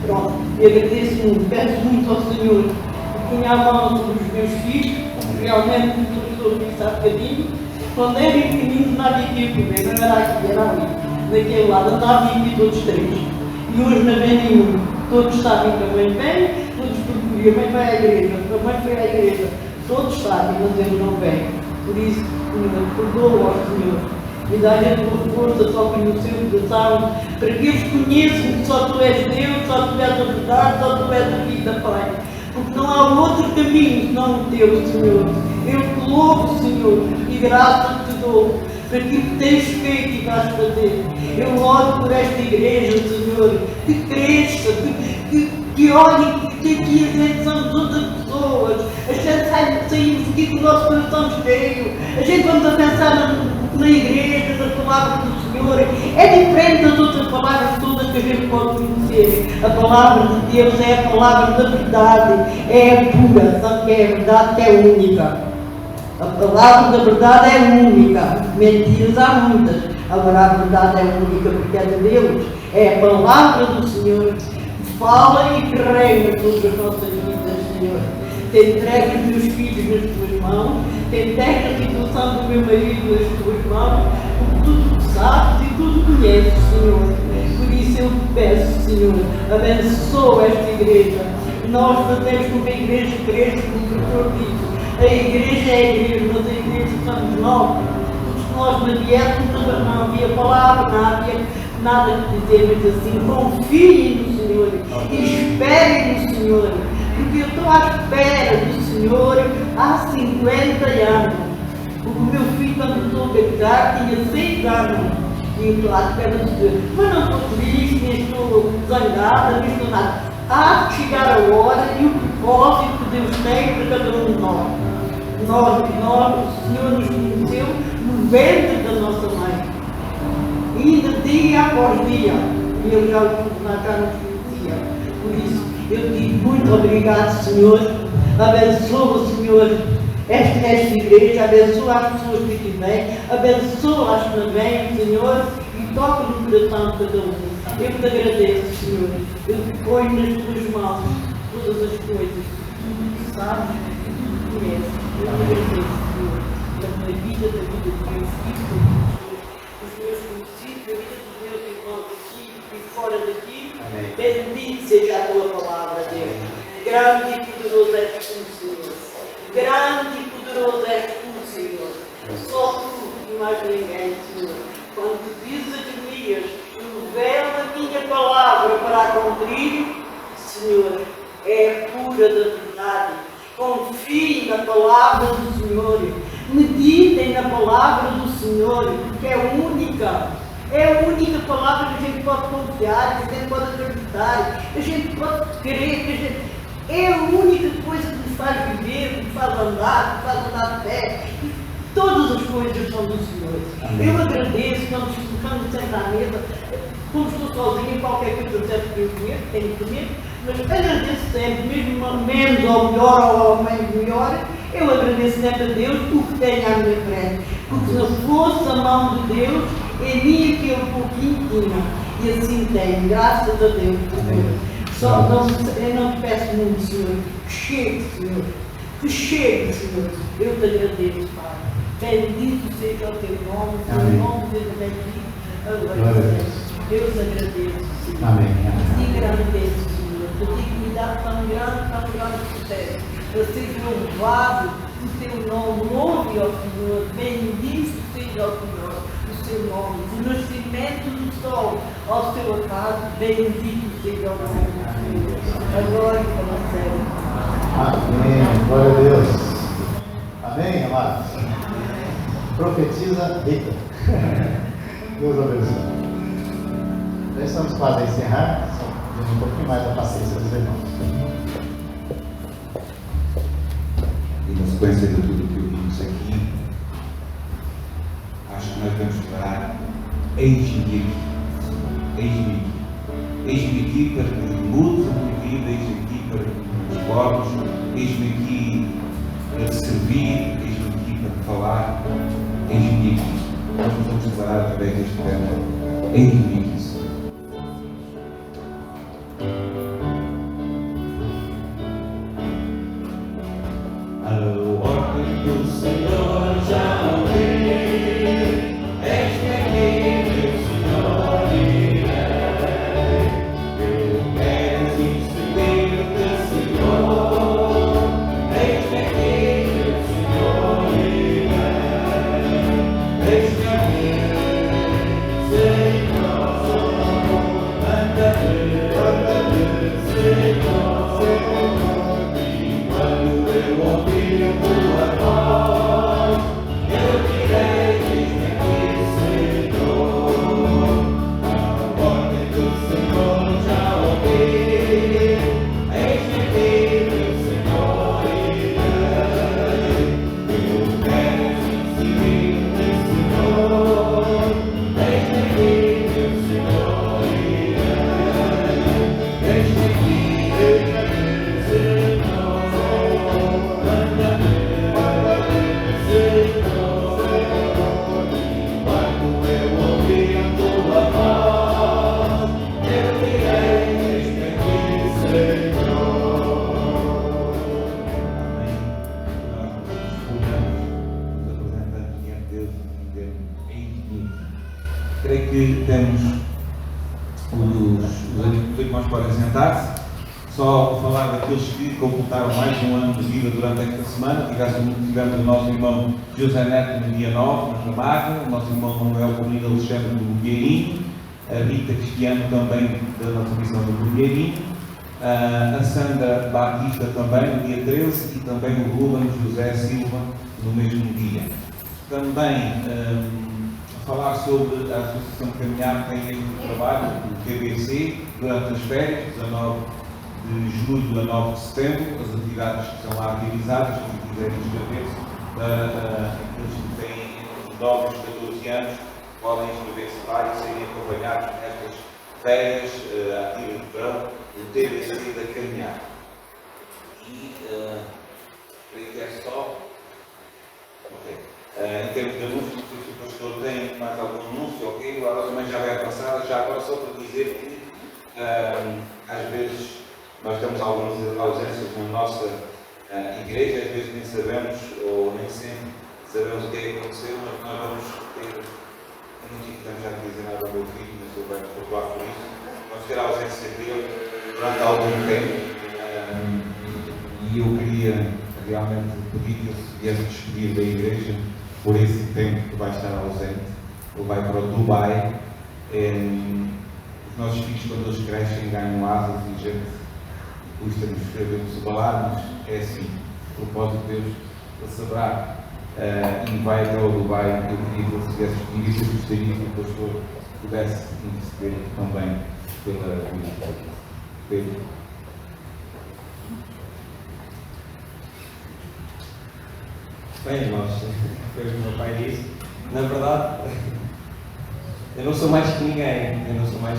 Pronto, e agradeço muito, peço muito ao Senhor que ponha a mão sobre os meus filhos, porque realmente estou a há bocadinho. Quando eram pequeninos não havia que comer, não era aqui, era ali, daquele lado, andavam aqui todos três. E hoje não vem nenhum, todos sabem que a mãe vem, todos procuram, a mãe vai à igreja, a mãe foi à igreja, todos sabem, mas eles não vêm. Por isso, perdoa ao Senhor e dá-lhe a tua força, só que no seu coração, para que eles conheçam que só tu és Deus, só tu és a verdade, só tu és a vida, Pai. Porque não há outro caminho senão o teu, Senhor. Eu te louvo, Senhor, e graças te dou por aquilo que tens feito e vais fazer. Eu oro por esta igreja, Senhor, que cresça, que olhe que aqui a gente somos outras pessoas. A gente saímos aqui com o nosso coração cheio. A gente vamos a pensar na igreja, nas palavras do Senhor. É diferente das outras palavras todas que a gente pode conhecer. A palavra de Deus é a palavra da verdade, é a pura, sabe que é a verdade que é única. A palavra da verdade é única, mentiras há muitas, agora a verdade é única porque é de Deus, é a palavra do Senhor que fala e que reina sobre as nossas vidas, Senhor. Te entrego os meus filhos nas tuas mãos, te entrego a situação do meu marido nas tuas mãos, porque tudo sabes e tudo conheces, Senhor. Por isso eu te peço, Senhor, abençoa esta igreja. Nós fazemos com que a igreja cresça, como o Senhor disse. A igreja é a igreja, mas a igreja somos nós. Porque se nós não viéssemos, não havia palavra, não havia nada que dizer, mas assim, confiem no Senhor e esperem no Senhor. Porque eu estou à espera do Senhor há 50 anos. Porque o meu filho, quando estou a casar, tinha 6 anos. E eu estou à espera do Senhor. Mas não estou triste, nem estou zangada, nem estou nada. Há de chegar a hora e o propósito que Deus tem para cada um de nós. O Senhor nos conheceu no ventre da nossa mãe. Ainda dia após dia. E Ele já nos conhecia. Por isso, eu digo muito obrigado, Senhor. Abençoa, Senhor, esta igreja, abençoa as pessoas que aqui vêm, abençoa as que vêm, Senhor, e toca no coração de cada um. Eu te agradeço, Senhor. Eu te ponho nas tuas mãos todas as coisas. Tu sabes, tu conheces. Eu te agradeço, Senhor, pela minha vida, da vida dos meus filhos, dos meus conhecidos, da vida dos meus irmãos aqui e fora daqui. Amém. Bendito seja a tua palavra, Deus. Grande e poderoso és tu, Senhor. Grande e poderoso és tu, Senhor. Só tu e mais ninguém, Senhor. Quando tu dizes a Jeremias, revela a minha palavra para a cumprir, Senhor, é pura da verdade. Confie na palavra do Senhor. Meditem na palavra do Senhor, que é única. É a única palavra que a gente pode confiar, que a gente pode acreditar, que a gente pode crer, é a única coisa que nos faz viver, que nos faz andar de pé. Todas as coisas são do Senhor. Amém. Eu agradeço quando sento à mesa, como estou sozinha, qualquer coisa eu sempre que eu comer, tenho que comer, mas agradeço sempre, mesmo menos ou melhor ou menos melhor, eu agradeço sempre a Deus o que tenho à minha frente. Porque se não fosse a mão de Deus, em mim aquele pouquinho tinha. E assim tenho, graças a Deus, Senhor. Só eu não te peço muito, Senhor, que chegue, Senhor. Que chegue, Senhor. Eu te agradeço, Pai. Bendito seja o teu nome, o teu nome seja bendito. Agora, eu te agradeço, Senhor. Amém. Te agradeço, Senhor. Por dignidade tão grande que tens. Eu seja louvado o teu nome, louve ao Senhor. Bendito seja o Senhor, o seu nome. Do nascimento do sol ao seu acaso, bendito seja o nome do Senhor. Agora e para sempre. Amém. Glória a Deus. Amém, amados? Profetiza Rita. Deus abençoe. Já estamos quase a encerrar, só pedindo um pouquinho mais da paciência dos irmãos. E na sequência de tudo que ouvimos aqui, acho que nós devemos declarar: eis-me aqui. Eis-me aqui. Eis-me aqui para que mude a minha vida, eis-me aqui para que me transformes, eis-me aqui para te servir, eis-me aqui para te falar, eis-me aqui. Nós nos vamos declarar através deste tema: eis-me aqui, Senhor. A ordem do Senhor já ouvi, eis-me aqui, meu Senhor, irei. Eu quero seguir-te, Senhor, eis-me aqui, meu Senhor, irei. Eis-me aqui, Senhor, manda-me, Senhor. Eu ouvi a tua voz, eu direi, eis-me aqui, Senhor. A ordem do Senhor já ouvi, eis-me aqui, meu Senhor, irei. Eu quero seguir-te, Senhor, eis-me aqui, meu Senhor, irei. Eis-me aqui, Senhor. Creio que temos os irmãos podem sentar-se. Só falar daqueles que completaram mais um ano de vida durante esta semana. Tivemos o nosso irmão José Neto no dia 9, na Ramaga, o nosso irmão Manuel Comunino Alexandre no Bulgueirinho, a Rita Cristiano também da nossa missão do Bulgueirinho, a Sandra Batista também no dia 13 e também o Rubens José Silva no mesmo dia. Também a falar sobre a Associação Caminhar, que tem este trabalho, o TBC, durante as férias, 19 de julho a 9 de setembro, as atividades que são lá realizadas, quem quiser inscrever-se, para aqueles que têm os novos 14 anos, podem inscrever-se lá e serem acompanhados nestas férias ativas de verão do TBC da Caminhar. E creio que é só. em termos de anúncios, se o pastor tem mais algum anúncio, ok? Agora também já vai avançar, já agora só para dizer que às vezes nós temos algumas ausências na nossa igreja, às vezes nem sabemos, ou nem sempre sabemos o que é que aconteceu, mas nós vamos ter, eu não tive tempo já de dizer nada ao meu filho, mas ele vai me perdoar por isso, vamos ter a ausência dele durante algum tempo. E eu queria realmente pedir que ele se viesse despedir da igreja por esse tempo que vai estar ausente. Ele vai para o Dubai. Os nossos filhos, quando eles crescem, ganham asas e gente custa-nos escrever-nos balar, mas é assim, o propósito de Deus, ele saberá e vai para o Dubai. Eu queria que ele se viesse despedir e eu gostaria que o pastor pudesse interceder também pela vida dele. Bem, irmãos, foi o que o meu pai disse. Na verdade, eu não sou mais que ninguém, não sou mais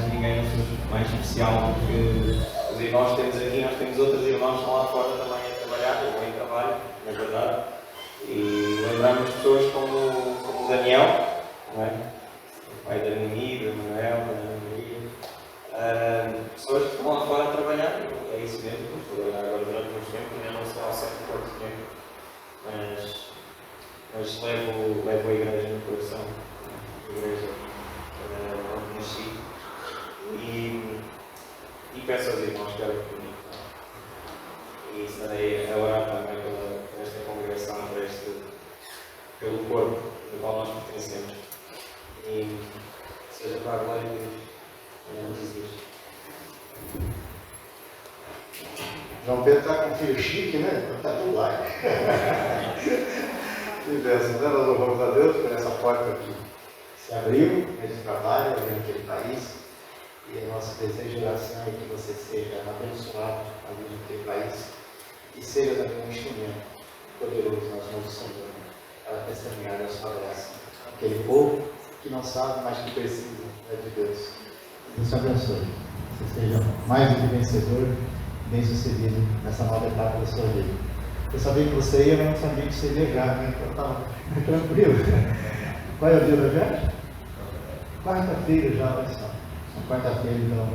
mais especial, porque os irmãos que temos aqui, nós temos outros irmãos que estão lá fora também a trabalhar, ou em trabalho, na verdade, e lembramos pessoas como o Daniel, não é? O pai da Noemi, da Manuel, da Maria, pessoas que estão lá fora a trabalhar, é isso mesmo, vou trabalhar agora durante muito tempo, ainda não sei ao certo quanto tempo, mas levo a igreja no coração, a igreja onde nasci, e peço aos irmãos que orem por mim. E estarei a orar também por esta congregação, pelo corpo do qual nós pertencemos. E seja para a glória de Deus, em nome de Jesus. João Pedro está com um filho chique, né? Está tudo lá. Que bênção, né? Nós louvamos a Deus por essa porta que se abriu nesse trabalho, ali naquele país. E o nosso desejo de oração é que você seja abençoado ali naquele país e seja também um instrumento poderoso nas mãos do Senhor para testemunhar da sua graça. Aquele povo que não sabe, mas que precisa de Deus. Deus te abençoe. Você seja mais do que vencedor, bem sucedido nessa nova etapa da sua vida. Eu sabia que você ia, mas não sabia que você ia viajar, né? Então estava tranquilo. Qual é o dia da viagem? Quarta-feira já, olha só. Na quarta-feira, então,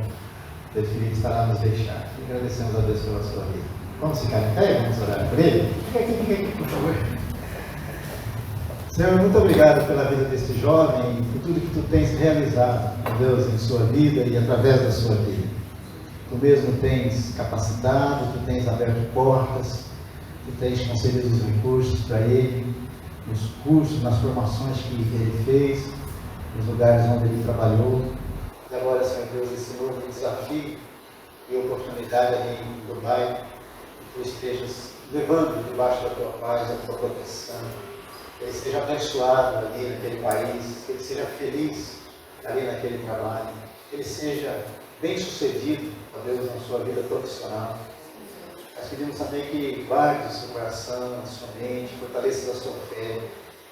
Deus querido estará nos deixar. E agradecemos a Deus pela sua vida. Vamos ficar em pé? Vamos orar por ele? Fica aqui, por favor. Senhor, muito obrigado pela vida deste jovem e por tudo que tu tens realizado, Deus, em sua vida e através da sua vida. Tu mesmo tens capacitado, tu tens aberto portas, tu tens concedido os recursos para ele, nos cursos, nas formações que ele fez, nos lugares onde ele trabalhou. E agora, Senhor Deus, esse novo desafio e oportunidade ali em Dubai, que tu estejas levando debaixo da tua paz, da tua proteção, que ele seja abençoado ali naquele país, que ele seja feliz ali naquele trabalho, que ele seja bem sucedido, ó Deus, na sua vida profissional. Nós pedimos também que guarde o seu coração, a sua mente, fortaleça a sua fé,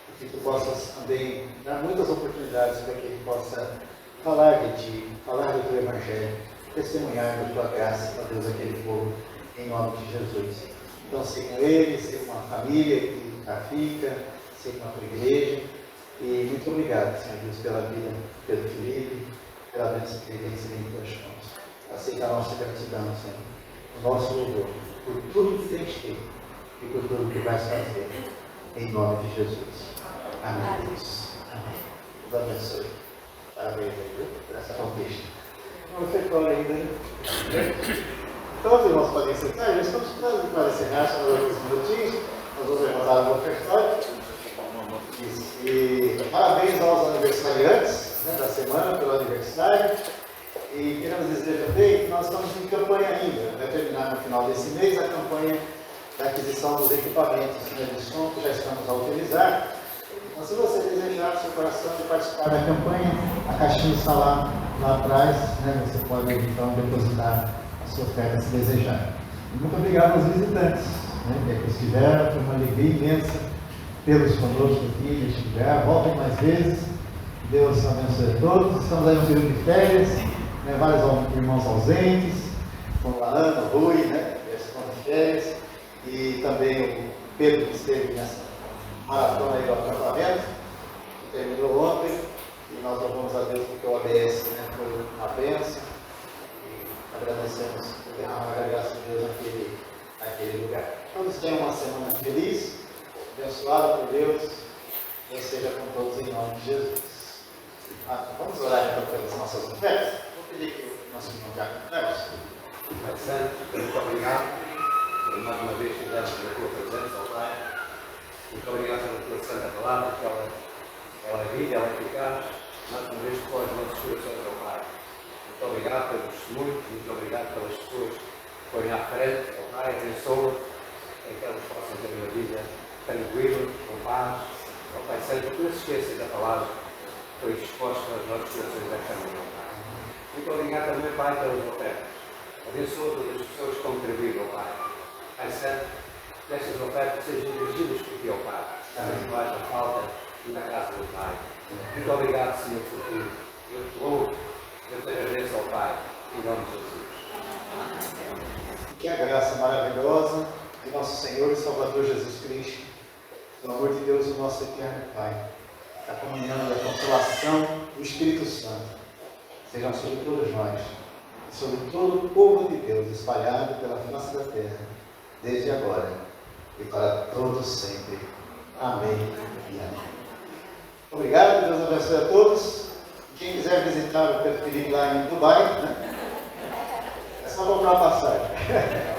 e que tu possas também dar muitas oportunidades para que ele possa falar de ti, falar do teu evangelho, testemunhar da tua graça, ó Deus, aquele povo, em nome de Jesus. Então, seja com ele, seja com a família que cá fica, seja com a tua igreja, e muito obrigado, Senhor Deus, pela vida, pelo Felipe, pela bênção que ele recebeu em tuas mãos. Aceita a nossa gratidão, Senhor, o nosso louvor, por tudo que tens feito e por tudo que vais fazer, em nome de Jesus. Amém, Deus. Amém. Deus abençoe. Parabéns aí, por essa conquista. Não foi ainda, né? Então, os irmãos podem sentar, já estamos para encerrar, só alguns minutinhos. Nós vamos levantar o ofertório. E parabéns aos aniversariantes, né, da semana pelo aniversário. E queremos dizer também que nós estamos em campanha ainda. Vai terminar no final desse mês a campanha da aquisição dos equipamentos de som que já estamos a utilizar. Então, se você desejar no seu coração de participar da campanha, a caixinha está lá atrás, né? Você pode então depositar a sua oferta se desejar. E muito obrigado aos visitantes, né, que estiveram, foi uma alegria imensa tê-los conosco aqui neste lugar. Voltem mais vezes. Deus abençoe a todos. Estamos aí no período de férias, né, vários irmãos ausentes, como a Ana, o Rui, né, que estão de férias, e também o Pedro, que esteve nessa maratona aí do acampamento, que terminou ontem, e nós louvamos a Deus porque o ABS, né, foi uma bênção, e agradecemos por derramar a graça de Deus naquele lugar. Todos tenham uma semana feliz, abençoada por Deus, Deus seja com todos em nome de Jesus. Vamos orar então pelas nossas ofertas? Vou pedir que o nosso irmão Diácono Cleves. Pai Santo, muito obrigado por mais uma vez estarmos na tua presença, ó Pai. Muito obrigado pela tua santa palavra, que ela é vida, ela é eficaz, mais uma vez depois dos nossos corações, ó Pai. Muito obrigado pelos testemunhos, muito obrigado pelas pessoas que põem à frente, ó Pai, abençoa, em que elas possam ter uma vida tranquila, com paz. Ó Pai Santo, que não se esqueça da palavra que foi exposta aos nossos corações desta manhã, ó Pai. Muito obrigado também, Pai, pelas ofertas. Abençoa todas as pessoas que contribuem, ó Pai. Pai Santo, que estas ofertas sejam dirigidas por Ti, ó Pai. Que não haja falta na casa do Pai. Muito obrigado, Senhor, por tudo. Eu te louvo, eu te agradeço, ó Pai, em nome de Jesus. Que a graça maravilhosa de nosso Senhor e Salvador Jesus Cristo, do amor de Deus, o nosso eterno Pai, a comunhão e a consolação do Espírito Santo, sejam sobre todos nós, sobre todo o povo de Deus espalhado pela face da terra, desde agora e para todos sempre. Amém e amém. Obrigado, Deus abençoe a todos. Quem quiser visitar o Perfil lá em Dubai, né? É só comprar uma passagem.